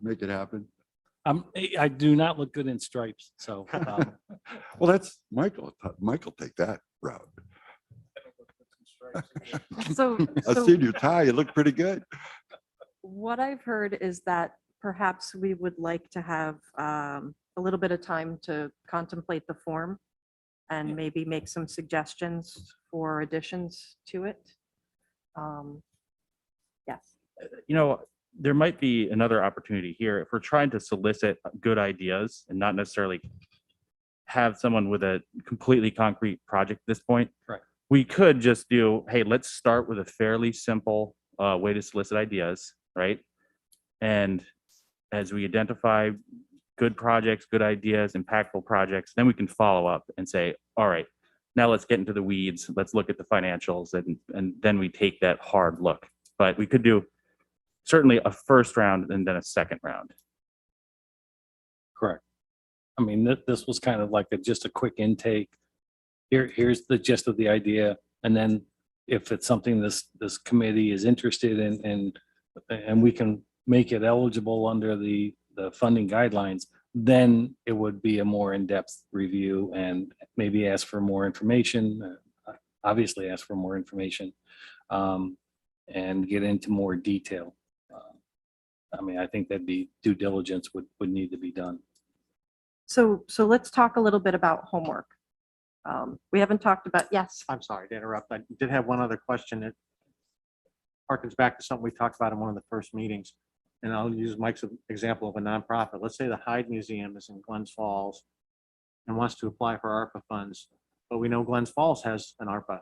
Make it happen. I do not look good in stripes, so Well, that's Michael. Michael, take that route. So, I so seen your tie. You look pretty good. what I've heard is that perhaps we would like to have a little bit of time to contemplate the form and maybe make some suggestions for additions to it. Yes. You know, there might be another opportunity here. If we're trying to solicit good ideas and not necessarily have someone with a completely concrete project at this point. Right. We could just do, hey, let's start with a fairly simple way to solicit ideas, right? And as we identify good projects, good ideas, impactful projects, then we can follow up and say, all right, now let's get into the weeds. Let's look at the financials, and then we take that hard look. But we could do certainly a first round and then a second round. Correct. I mean, this was kind of like just a quick intake. Here's the gist of the idea. And then if it's something this committee is interested in and we can make it eligible under the funding guidelines, then it would be a more in-depth review and maybe ask for more information, obviously ask for more information, and get into more detail. I mean, I think that'd be due diligence would need to be done. So let's talk a little bit about homework. We haven't talked about, yes. I'm sorry to interrupt. I did have one other question. It harkens back to something we talked about in one of the first meetings. And I'll use Mike's example of a nonprofit. Let's say the Hyde Museum is in Glens Falls and wants to apply for ARPA funds, but we know Glens Falls has an ARPA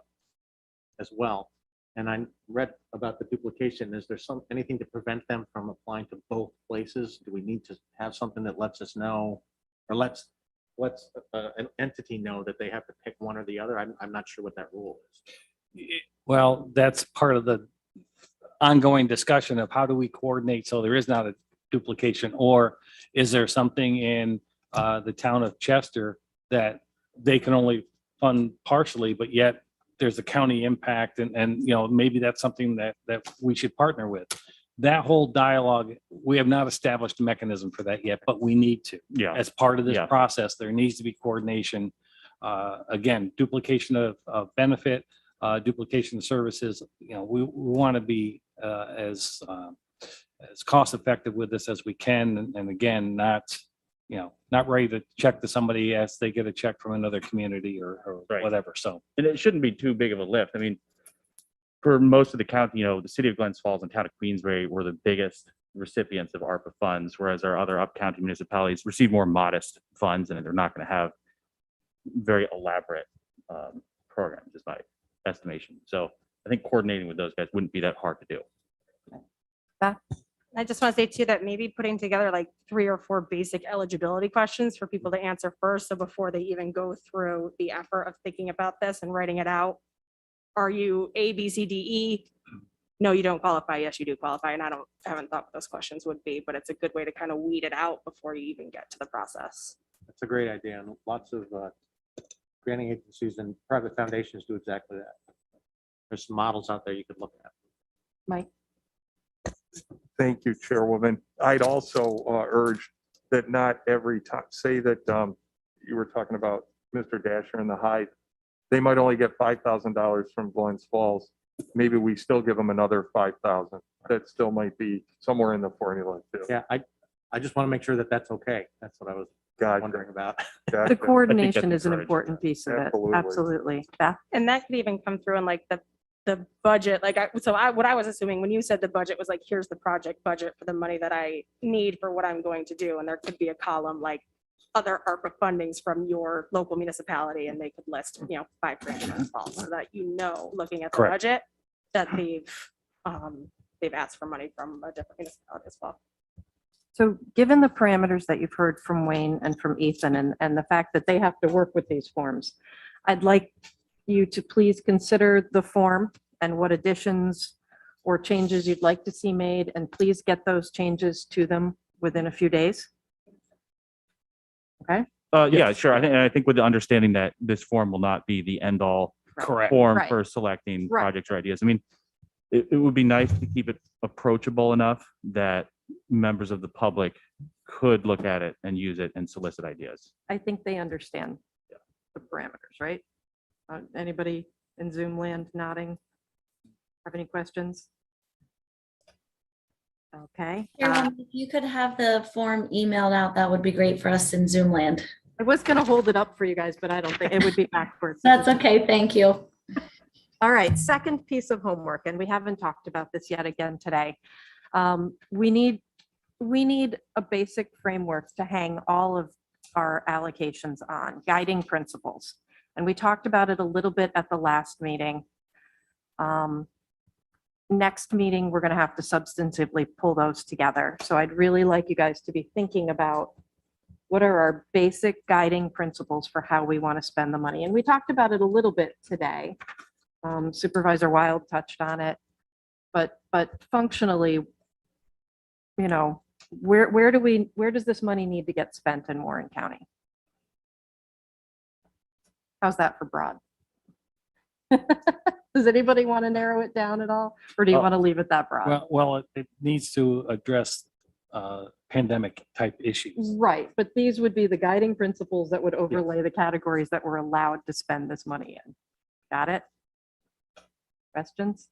as well. And I read about the duplication. Is there anything to prevent them from applying to both places? Do we need to have something that lets us know, or lets an entity know that they have to pick one or the other? I'm not sure what that rule is. Well, that's part of the ongoing discussion of how do we coordinate so there is not a duplication, or is there something in the town of Chester that they can only fund partially, but yet there's a county impact and you know, maybe that's something that we should partner with. That whole dialogue, we have not established a mechanism for that yet, but we need to. Yeah. As part of this Yeah. process, there needs to be coordination. Again, duplication of benefit, duplication of services. You know, we want to be as cost effective with this as we can. And again, not ready to check to somebody as they get a check from another community or Right. whatever. So And it shouldn't be too big of a lift. I mean, for most of the county, you know, the city of Glens Falls and town of Queensbury were the biggest recipients of ARPA funds, whereas our other up-county municipalities receive more modest funds, and they're not going to have very elaborate programs, is my estimation. So I think coordinating with those guys wouldn't be that hard to do. I just want to say too, that maybe putting together like 3 or 4 basic eligibility questions for people to answer first. So before they even go through the effort of thinking about this and writing it out, are you A, B, C, D, E? No, you don't qualify. Yes, you do qualify. And I haven't thought what those questions would be, but it's a good way to kind of weed it out before you even get to the process. That's a great idea. And lots of granting agencies and private foundations do exactly that. There's some models out there you could look at. Mike? Thank you, Chairwoman. I'd also urge that not every time, say that you were talking about Mr. Dasher and the Hyde, they might only get $5,000 from Glens Falls. Maybe we still give them another 5,000. That still might be somewhere in the formula too. Yeah, I just want to make sure that that's okay. That's what I was Gotcha. wondering about. Gotcha. The coordination is an encouraging. important piece of it. Absolutely. Absolutely. Beth? And that could even come through in like the budget, like what I was assuming when you said the budget was like, here's the project budget for the money that I need for what I'm going to do. And there could be a column like other ARPA fundings from your local municipality, and they could list, you know, 5 grand so that, you know, looking at the Correct. budget, that they've asked for money from a different municipality as well. So given the parameters that you've heard from Wayne and from Ethan and the fact that they have to work with these forms, I'd like you to please consider the form and what additions or changes you'd like to see made, and please get those changes to them within a few days. Okay? Yeah, sure. I think with the understanding that this form will not be the end all correct. form Right. for selecting Right. projects or ideas. I mean, it would be nice to keep it approachable enough that members of the public could look at it and use it and solicit ideas. I think they understand the parameters, right? Anybody in Zoom land nodding? Have any questions? Okay. If you could have the form emailed out, that would be great for us in Zoom land. I was going to hold it up for you guys, but I don't think it would be backwards. That's okay. Thank you. All right, second piece of homework, and we haven't talked about this yet again today. We need a basic framework to hang all of our allocations on, guiding principles. And we talked about it a little bit at the last meeting. Next meeting, we're going to have to substantively pull those together. So I'd really like you guys to be thinking about what are our basic guiding principles for how we want to spend the money. And we talked about it a little bit today. Supervisor Wild touched on it, but functionally, you know, where does this money need to get spent in Warren County? How's that for broad? Does anybody want to narrow it down at all? Or do you want to leave it that broad? Well, it needs to address pandemic type issues. Right, but these would be the guiding principles that would overlay the categories that we're allowed to spend this money in. Got it? Questions?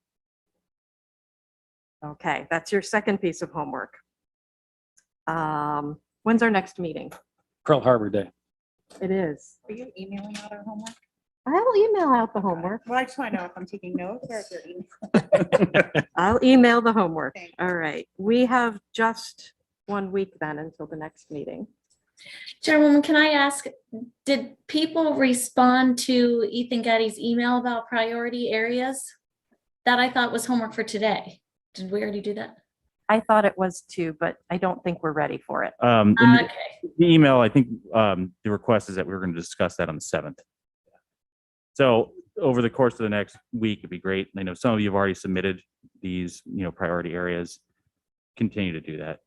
Okay, that's your second piece of homework. When's our next meeting? Pearl Harbor Day. It is. Are you emailing out our homework? I'll email out the homework. Well, I just want to know if I'm taking notes or if you're emailing. I'll email the homework. Thank All right, we have just 1 week then until the next meeting. Chairwoman, can I ask, did people respond to Ethan Getty's email about priority areas? That I thought was homework for today. Did we already do that? I thought it was too, but I don't think we're ready for it. In Okay. the email, I think the request is that we were going to discuss that on the 7th. So over the course of the next week, it'd be great. I know some of you have already submitted these, priority areas. Continue to do that.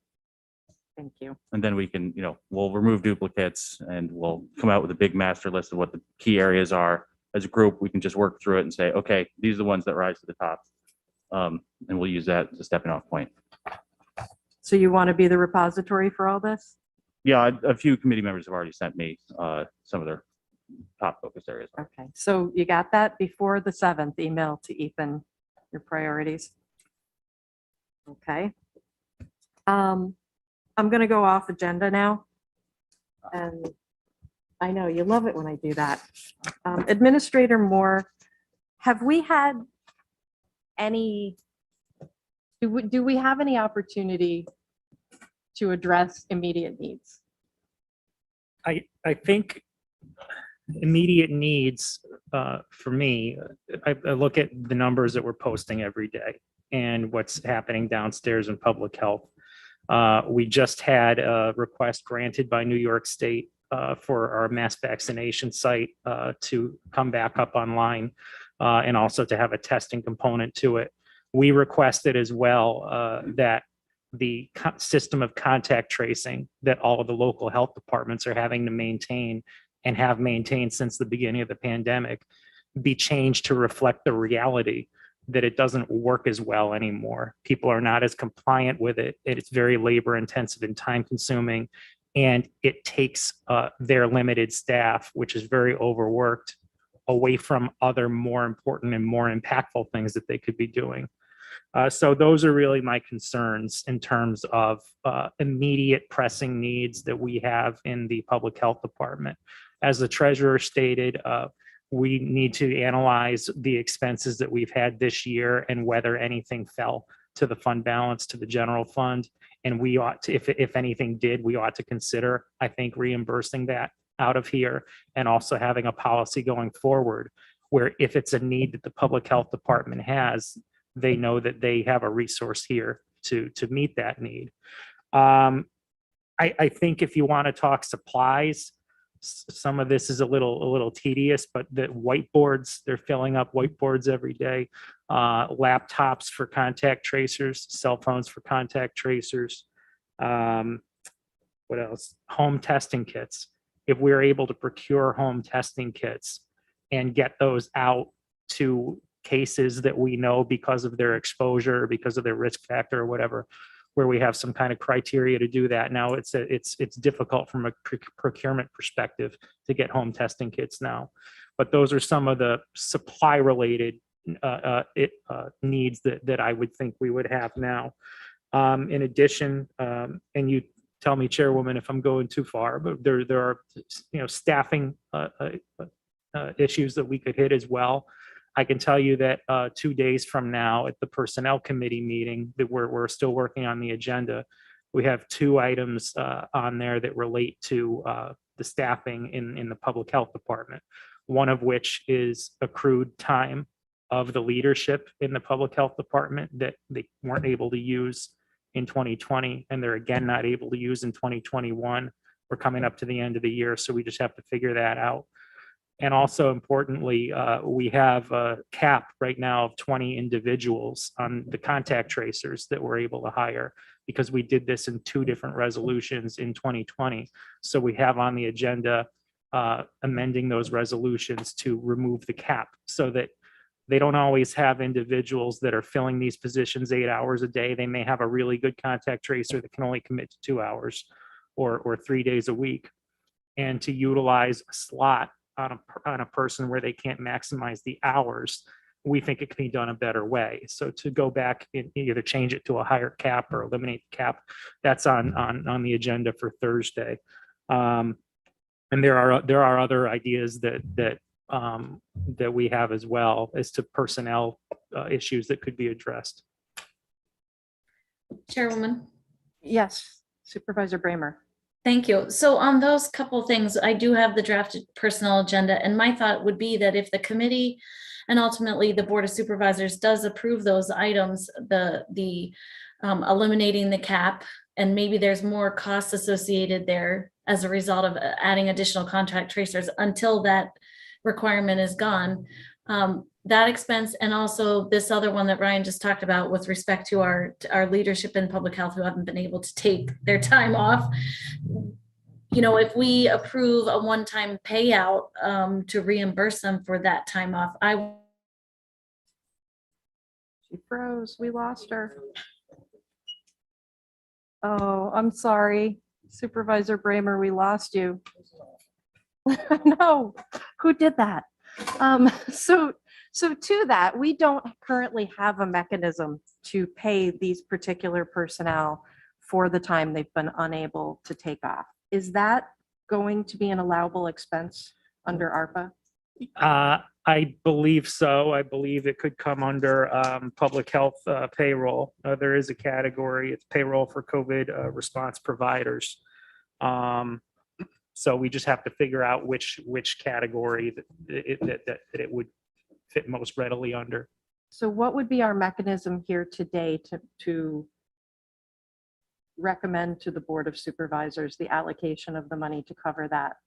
Thank you. And then we can, we'll remove duplicates and we'll come out with a big master list of what the key areas are. As a group, we can just work through it and say, okay, these are the ones that rise to the top. And we'll use that as a stepping off point. So you want to be the repository for all this? Yeah, a few committee members have already sent me some of their top focus areas. Okay, so you got that before the 7th, email to Ethan, your priorities. Okay. I'm going to go off agenda now. And I know you love it when I do that. Administrator Moore, have we had any, do we have any opportunity to address immediate needs? I think immediate needs for me, I look at the numbers that we're posting every day and what's happening downstairs in public health. We just had a request granted by New York State for our mass vaccination site to come back up online and also to have a testing component to it. We requested as well that the system of contact tracing that all of the local health departments are having to maintain and have maintained since the beginning of the pandemic be changed to reflect the reality that it doesn't work as well anymore. People are not as compliant with it. It's very labor intensive and time consuming. And it takes their limited staff, which is very overworked, away from other more important and more impactful things that they could be doing. So those are really my concerns in terms of immediate pressing needs that we have in the public health department. As the treasurer stated, we need to analyze the expenses that we've had this year and whether anything fell to the fund balance, to the general fund. And we ought to, if anything did, we ought to consider, I think, reimbursing that out of here and also having a policy going forward where if it's a need that the public health department has, they know that they have a resource here to meet that need. I think if you want to talk supplies, some of this is a little tedious, but the whiteboards, they're filling up whiteboards every day. Laptops for contact tracers, cell phones for contact tracers. What else? Home testing kits. If we're able to procure home testing kits and get those out to cases that we know because of their exposure, because of their risk factor or whatever, where we have some kind of criteria to do that. Now it's difficult from a procurement perspective to get home testing kits now, but those are some of the supply related needs that I would think we would have now. In addition, and you tell me, Chairwoman, if I'm going too far, but there are, staffing issues that we could hit as well. I can tell you that 2 days from now at the Personnel Committee meeting that we're still working on the agenda, we have 2 items on there that relate to the staffing in the Public Health Department. One of which is accrued time of the leadership in the Public Health Department that they weren't able to use in 2020, and they're again not able to use in 2021. We're coming up to the end of the year, so we just have to figure that out. And also importantly, we have a cap right now of 20 individuals on the contact tracers that we're able to hire because we did this in 2 different resolutions in 2020. So we have on the agenda amending those resolutions to remove the cap so that they don't always have individuals that are filling these positions 8 hours a day. They may have a really good contact tracer that can only commit to 2 hours or 3 days a week. And to utilize a slot on a person where they can't maximize the hours, we think it can be done a better way. So to go back and either change it to a higher cap or eliminate the cap, that's on the agenda for Thursday. And there are other ideas that we have as well as to personnel issues that could be addressed. Chairwoman. Yes, Supervisor Bramer. Thank you. So on those couple things, I do have the drafted personnel agenda, and my thought would be that if the committee and ultimately the Board of Supervisors does approve those items, the eliminating the cap, and maybe there's more costs associated there as a result of adding additional contact tracers until that requirement is gone. That expense, and also this other one that Ryan just talked about with respect to our leadership in public health who haven't been able to take their time off. If we approve a one-time payout to reimburse them for that time off, She froze. We lost her. Oh, I'm sorry. Supervisor Bramer, we lost you. No, who did that? So to that, we don't currently have a mechanism to pay these particular personnel for the time they've been unable to take off. Is that going to be an allowable expense under ARPA? I believe so. I believe it could come under public health payroll. There is a category, it's payroll for COVID response providers. So we just have to figure out which category that it would fit most readily under. So what would be our mechanism here today to recommend to the Board of Supervisors the allocation of the money to cover that?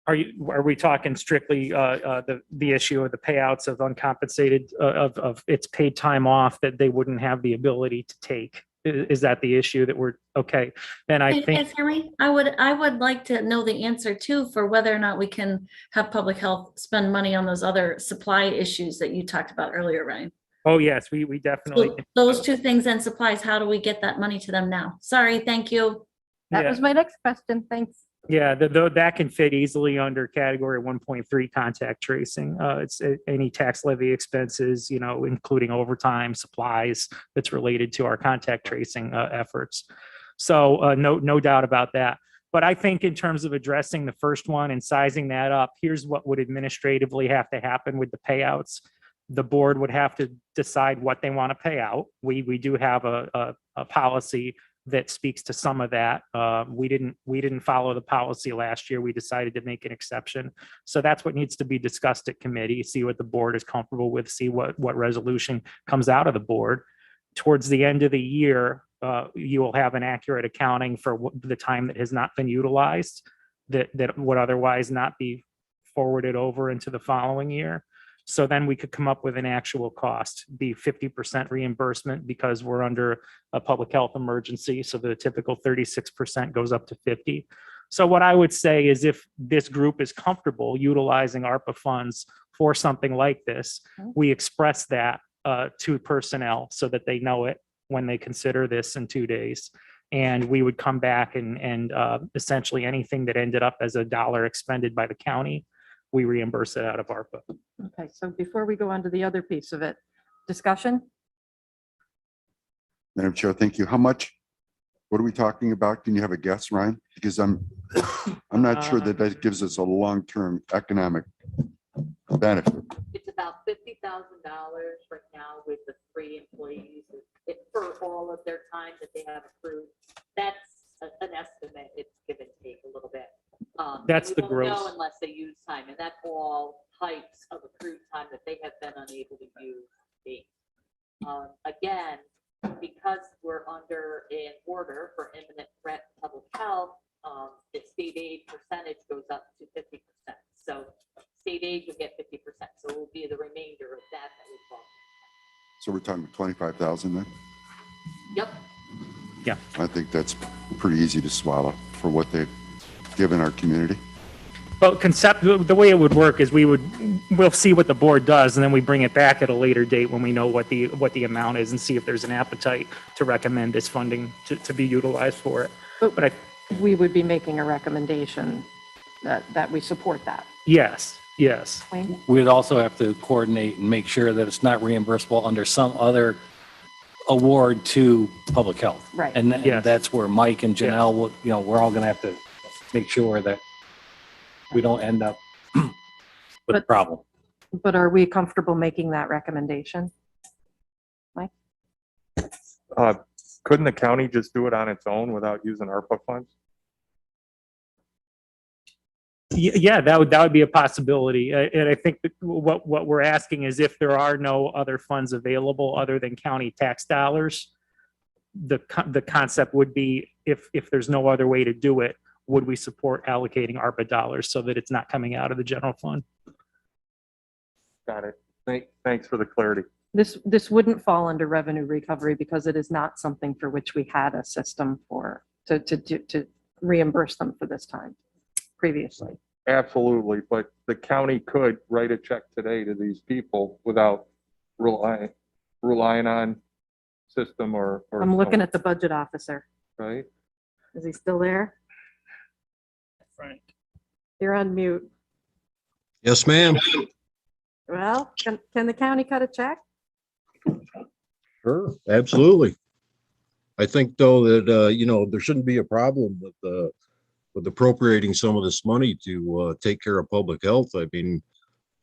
Are we talking strictly the issue of the payouts of uncompensated of its paid time off that they wouldn't have the ability to take? Is that the issue that we're okay? Then I think I would like to know the answer too for whether or not we can have public health spend money on those other supply issues that you talked about earlier, Ryan. Oh yes, we definitely. So those 2 things and supplies. How do we get that money to them now? Sorry, thank you. That Yeah. was my next question. Thanks. Yeah, that can fit easily under category 1.3 contact tracing. It's any tax levy expenses, including overtime, supplies that's related to our contact tracing efforts. So no doubt about that. But I think in terms of addressing the first one and sizing that up, here's what would administratively have to happen with the payouts. The board would have to decide what they want to pay out. We do have a policy that speaks to some of that. We didn't follow the policy last year. We decided to make an exception. So that's what needs to be discussed at committee, see what the board is comfortable with, see what resolution comes out of the board. Towards the end of the year, you will have an accurate accounting for the time that has not been utilized that would otherwise not be forwarded over into the following year. So then we could come up with an actual cost, be 50% reimbursement because we're under a public health emergency. So the typical 36% goes up to 50. So what I would say is if this group is comfortable utilizing ARPA funds for something like this, we express that to personnel so that they know it when they consider this in 2 days. And we would come back and essentially anything that ended up as a dollar expended by the county, we reimburse it out of ARPA. Okay, so before we go on to the other piece of it, discussion? Madam Chair, thank you. How much, what are we talking about? Can you have a guess, Ryan? Because I'm not sure that that gives us a long-term economic benefit. It's about $50,000 right now with the 3 employees for all of their time that they have accrued. That's an estimate. It's give and take a little bit. That's We the won't know gross. unless they use time, and that's all types of accrued time that they have been unable to use. Again, because we're under an order for imminent threat to public health, the state aid percentage goes up to 50%. So state aid would get 50%. So it will be the remainder of that that would fall. So we're talking 25,000 then? Yep. I think that's pretty easy to swallow for what they've given our community. But the way it would work is we'll see what the board does, and then we bring it back at a later date when we know what the amount is and see if there's an appetite to recommend this funding to be utilized for it. But We would be making a recommendation that we support that. yes. Wayne? We'd also have to coordinate and make sure that it's not reimbursable under some other award to public health. Right. And Yes. that's where Mike and Janelle, will, we're all going to have to make sure that we don't end up with a problem. But are we comfortable making that recommendation? Couldn't the county just do it on its own without using ARPA funds? Yeah, that would be a possibility. And I think that what we're asking is if there are no other funds available other than county tax dollars, the concept would be if there's no other way to do it, would we support allocating ARPA dollars so that it's not coming out of the general fund? Got it. Thanks for the clarity. This wouldn't fall under revenue recovery because it is not something for which we had a system for to reimburse them for this time previously. Absolutely, but the county could write a check today to these people without relying on system or. I'm looking at the budget officer. Right? Is he still there? Frank. You're on mute. Yes, ma'am. Well, can the county cut a check? Sure, absolutely. I think though that, there shouldn't be a problem with appropriating some of this money to take care of public health. I mean,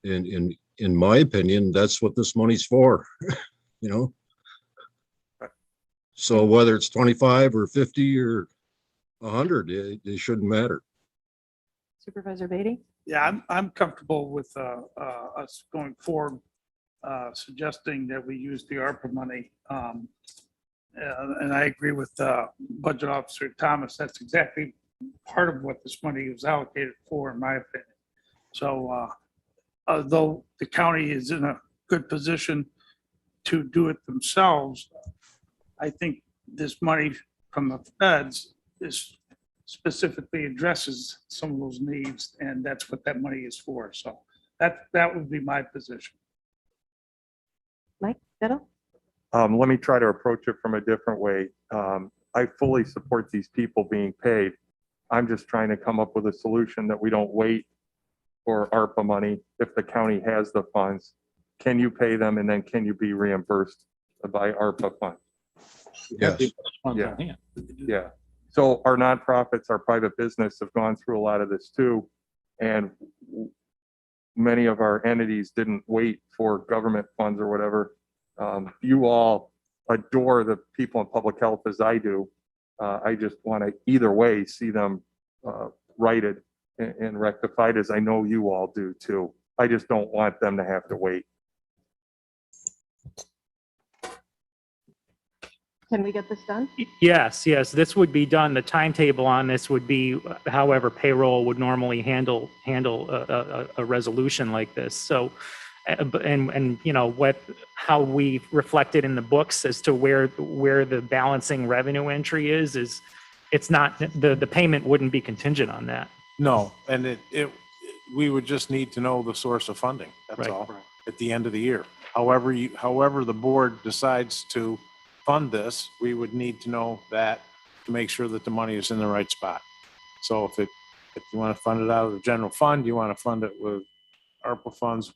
in my opinion, that's what this money's for, So whether it's 25 or 50 or 100, it shouldn't matter. Supervisor Beatty? Yeah, I'm comfortable with us going forward, suggesting that we use the ARPA money. And I agree with Budget Officer Thomas. That's exactly part of what this money was allocated for, in my opinion. So although the county is in a good position to do it themselves, I think this money from the feds is specifically addresses some of those needs, and that's what that money is for. So that would be my position. Mike, Biddle? Let me try to approach it from a different way. I fully support these people being paid. I'm just trying to come up with a solution that we don't wait for ARPA money. If the county has the funds, can you pay them and then can you be reimbursed by ARPA funds? Yes. Yeah. Yeah. So our nonprofits, our private business have gone through a lot of this too. And many of our entities didn't wait for government funds or whatever. You all adore the people in public health as I do. I just want to either way see them righted and rectified, as I know you all do too. I just don't want them to have to wait. Can we get this done? Yes, this would be done. The timetable on this would be however payroll would normally handle a resolution like this. So, and how we reflected in the books as to where the balancing revenue entry is it's not, the payment wouldn't be contingent on that. No, and we would just need to know the source of funding. That's Right. all. At the end of the year, however the board decides to fund this, we would need to know that to make sure that the money is in the right spot. So if you want to fund it out of the general fund, you want to fund it with ARPA funds,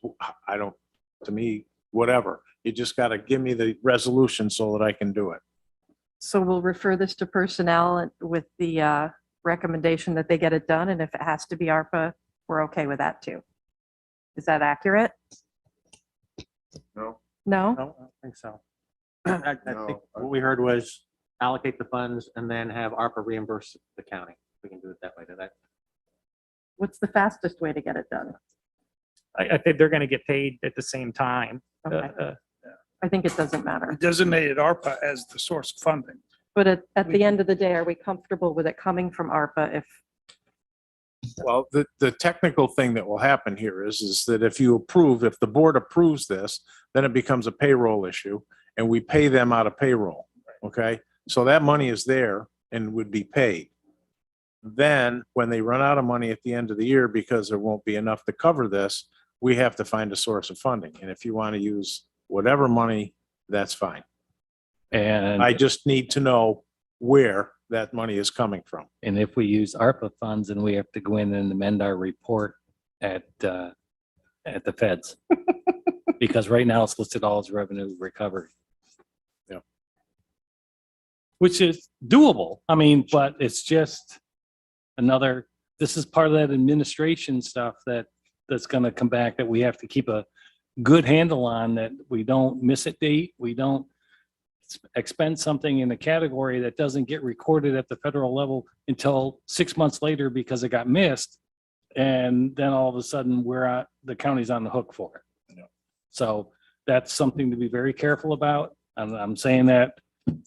to me, whatever. You just got to give me the resolution so that I can do it. So we'll refer this to personnel with the recommendation that they get it done. And if it has to be ARPA, we're okay with that too. Is that accurate? No. No? No, I don't think so. I No, think what we heard was allocate the funds and then have ARPA reimburse the county. We can do it that way. Did that? What's the fastest way to get it done? I think they're going to get paid at the same time. Okay. I think it doesn't matter. Designated ARPA as the source of funding. But at the end of the day, are we comfortable with it coming from ARPA if, Well, the technical thing that will happen here is that if the board approves this, then it becomes a payroll issue and we pay them out of payroll. Okay? So that money is there and would be paid. Then when they run out of money at the end of the year because there won't be enough to cover this, we have to find a source of funding. And if you want to use whatever money, that's fine. And, I just need to know where that money is coming from. and if we use ARPA funds, then we have to go in and amend our report at the feds. Because right now it's listed all as revenue recovery. Yeah. Which is doable. I mean, but it's just this is part of that administration stuff that's gonna come back that we have to keep a good handle on, that we don't miss a date, we don't expend something in a category that doesn't get recorded at the federal level until 6 months later because it got missed. And then all of a sudden the county's on the hook for it. Yeah. So that's something to be very careful about. And I'm saying that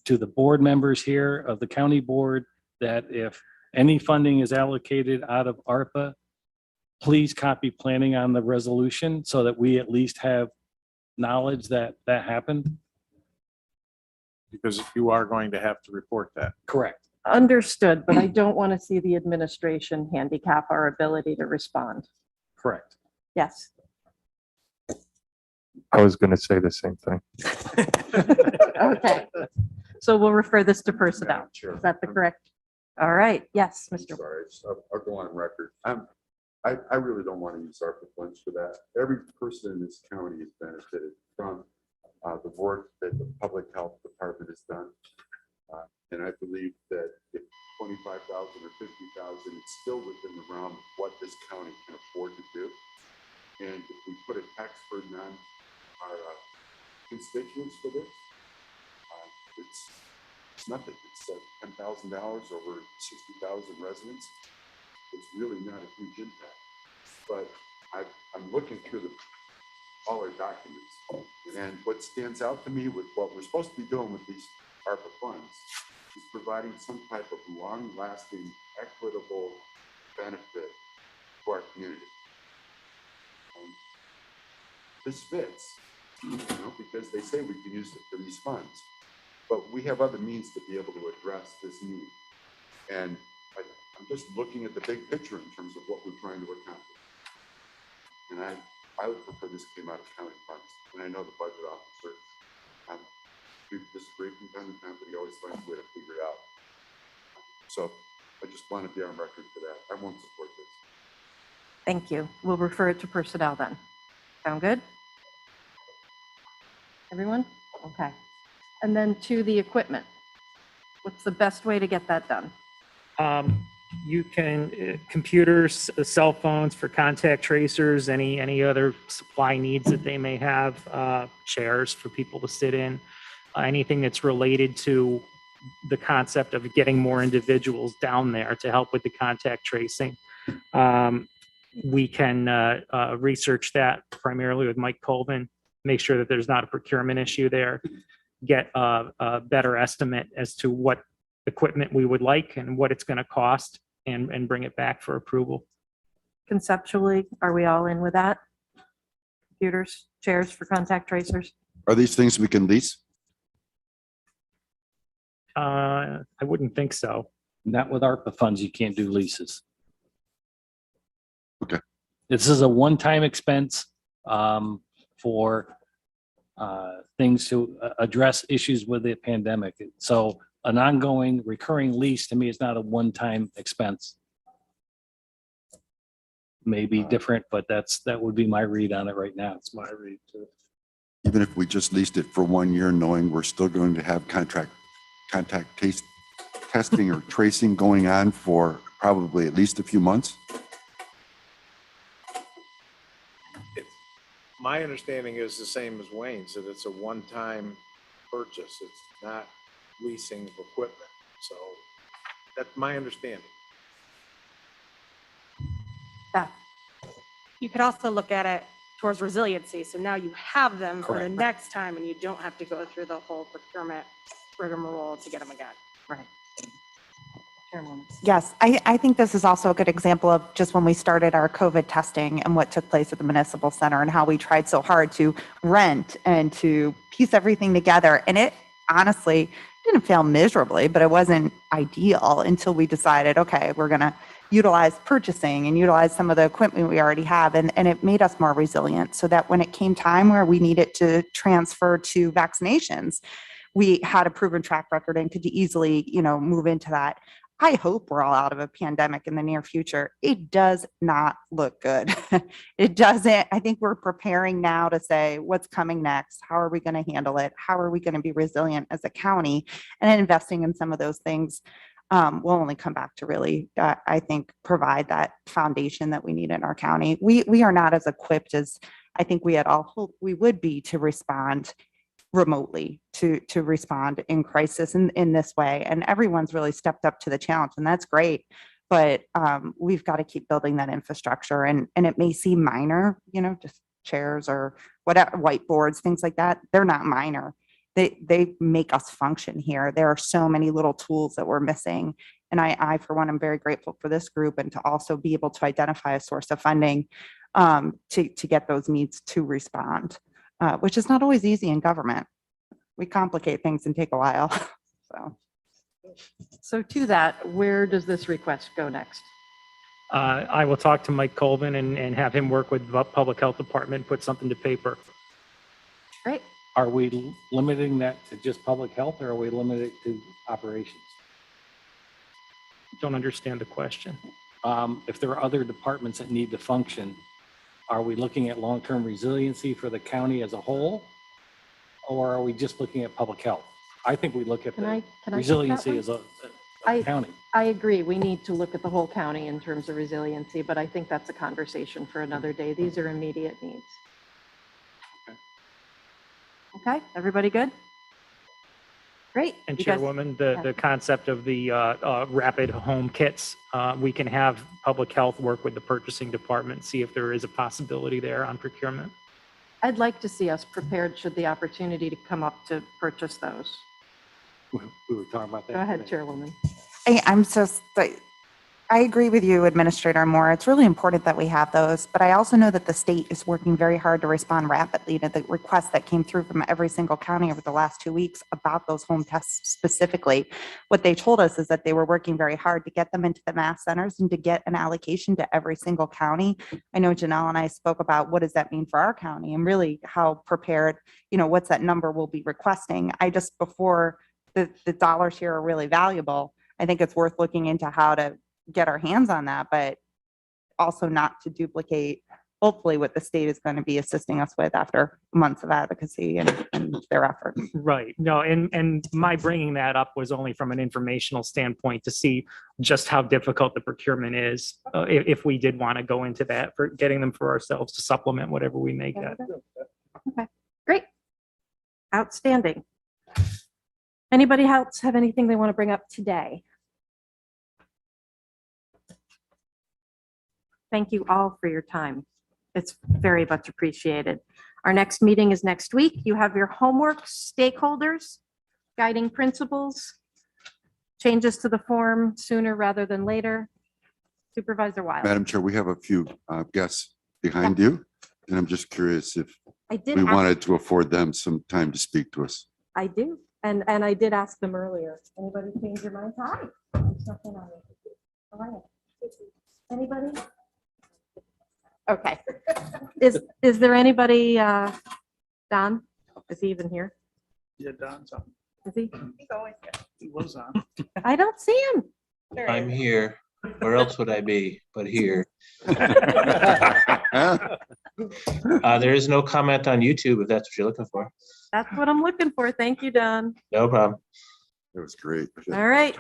to the board members here of the county board, that if any funding is allocated out of ARPA, please copy planning on the resolution so that we at least have knowledge that that happened. Because you are going to have to report that. Correct. understood, but I don't want to see the administration handicap our ability to respond. Correct. Yes. I was going to say the same thing. Okay. So we'll refer this to personnel. Madam Chair. Is that the correct? All right. Yes, Mr. Sorry, I'll go on record. I really don't want to use ARPA funds for that. Every person in this county has benefited from the work that the public health department has done. And I believe that if 25,000 or 50,000, it's still within the realm of what this county can afford to do. And if we put a tax burden on our constituents for this, it's nothing. It's $10,000 over 60,000 residents. It's really not a huge impact. But I'm looking through all our documents, and what stands out to me with what we're supposed to be doing with these ARPA funds is providing some type of long-lasting, equitable benefit to our community. This fits, because they say we can use it for these funds, but we have other means to be able to address this need. And I'm just looking at the big picture in terms of what we're trying to accomplish. And I would prefer this came out of county funds. And I know the budget officer, we disagree from time to time, but he always finds a way to figure it out. So I just want to be on record for that. I won't support this. Thank you. We'll refer it to personnel then. Sound good? Everyone? Okay. And then to the equipment. What's the best way to get that done? You can, computers, cell phones for contact tracers, any other supply needs that they may have, chairs for people to sit in, anything that's related to the concept of getting more individuals down there to help with the contact tracing. We can research that primarily with Mike Colvin, make sure that there's not a procurement issue there, get a better estimate as to what equipment we would like and what it's going to cost, and bring it back for approval. Conceptually, are we all in with that? Computers, chairs for contact tracers? Are these things we can lease? I wouldn't think so. Not with ARPA funds, you can't do leases. Okay. This is a one-time expense for things to address issues with the pandemic. So an ongoing recurring lease to me is not a one-time expense. Maybe different, but that would be my read on it right now. It's my read too. Even if we just leased it for 1 year, knowing we're still going to have contract contact testing or tracing going on for probably at least a few months? My understanding is the same as Wayne's, that it's a one-time purchase. It's not leasing of equipment. So that's my understanding. You could also look at it towards resiliency. So now you have them for the Correct. next time and you don't have to go through the whole procurement rigmarole to get them again. Right. Chairwoman. Yes, I think this is also a good example of just when we started our COVID testing and what took place at the municipal center and how we tried so hard to rent and to piece everything together. And it honestly didn't fail miserably, but it wasn't ideal until we decided, okay, we're going to utilize purchasing and utilize some of the equipment we already have. And it made us more resilient so that when it came time where we needed to transfer to vaccinations, we had a proven track record and could easily, move into that. I hope we're all out of a pandemic in the near future. It does not look good. It doesn't. I think we're preparing now to say what's coming next. How are we going to handle it? How are we going to be resilient as a county? And investing in some of those things will only come back to really, I think, provide that foundation that we need in our county. We are not as equipped as I think we had all hoped we would be to respond remotely, to respond in crisis in this way. And everyone's really stepped up to the challenge, and that's great. But we've got to keep building that infrastructure. And it may seem minor, just chairs or whatever, whiteboards, things like that. They're not minor. They make us function here. There are so many little tools that we're missing. And I, for one, am very grateful for this group and to also be able to identify a source of funding to get those needs to respond. Which is not always easy in government. We complicate things and take a while. So to that, where does this request go next? I will talk to Mike Colvin and have him work with the Public Health Department, put something to paper. Great. Are we limiting that to just public health or are we limited to operations? Don't understand the question. If there are other departments that need to function, are we looking at long-term resiliency for the county as a whole? Or are we just looking at public health? I think we look at Can the I take that resiliency one? as a I- county. I agree. We need to look at the whole county in terms of resiliency, but I think that's a conversation for another day. These are immediate needs. Okay, everybody good? Great. And You guys- Chairwoman, the concept of the rapid home kits, we can have public health work with the purchasing department, see if there is a possibility there on procurement. I'd like to see us prepared should the opportunity to come up to purchase those. We were talking about that. Go ahead, today. Chairwoman. I agree with you, Administrator Moore. It's really important that we have those, but I also know that the state is working very hard to respond rapidly to the requests that came through from every single county over the last 2 weeks about those home tests specifically. What they told us is that they were working very hard to get them into the mass centers and to get an allocation to every single county. I know Janelle and I spoke about what does that mean for our county and really how prepared, what's that number we'll be requesting. Before the dollars here are really valuable, I think it's worth looking into how to get our hands on that, but also not to duplicate hopefully what the state is going to be assisting us with after months of advocacy and their efforts. Right. No, and my bringing that up was only from an informational standpoint to see just how difficult the procurement is if we did want to go into that for getting them for ourselves to supplement whatever we may get. Okay, great. Outstanding. Anybody else have anything they want to bring up today? Thank you all for your time. It's very much appreciated. Our next meeting is next week. You have your homework, stakeholders, guiding principles, changes to the form sooner rather than later. Supervisor Wild. Madam Chair, we have a few guests behind you, and I'm just curious if I did we ask- wanted to afford them some time to speak to us. I do. And I did ask them earlier. Anybody change your mind? Hi. There's nothing on it. All right. Anybody? Okay. Is there anybody, Don? Is he even here? Yeah, Don's on. Is he? He was on. I don't see him. I'm here. Where else would I be but here? There is no comment on YouTube if that's what you're looking for. That's what I'm looking for. Thank you, Don. No problem. That was great. All right.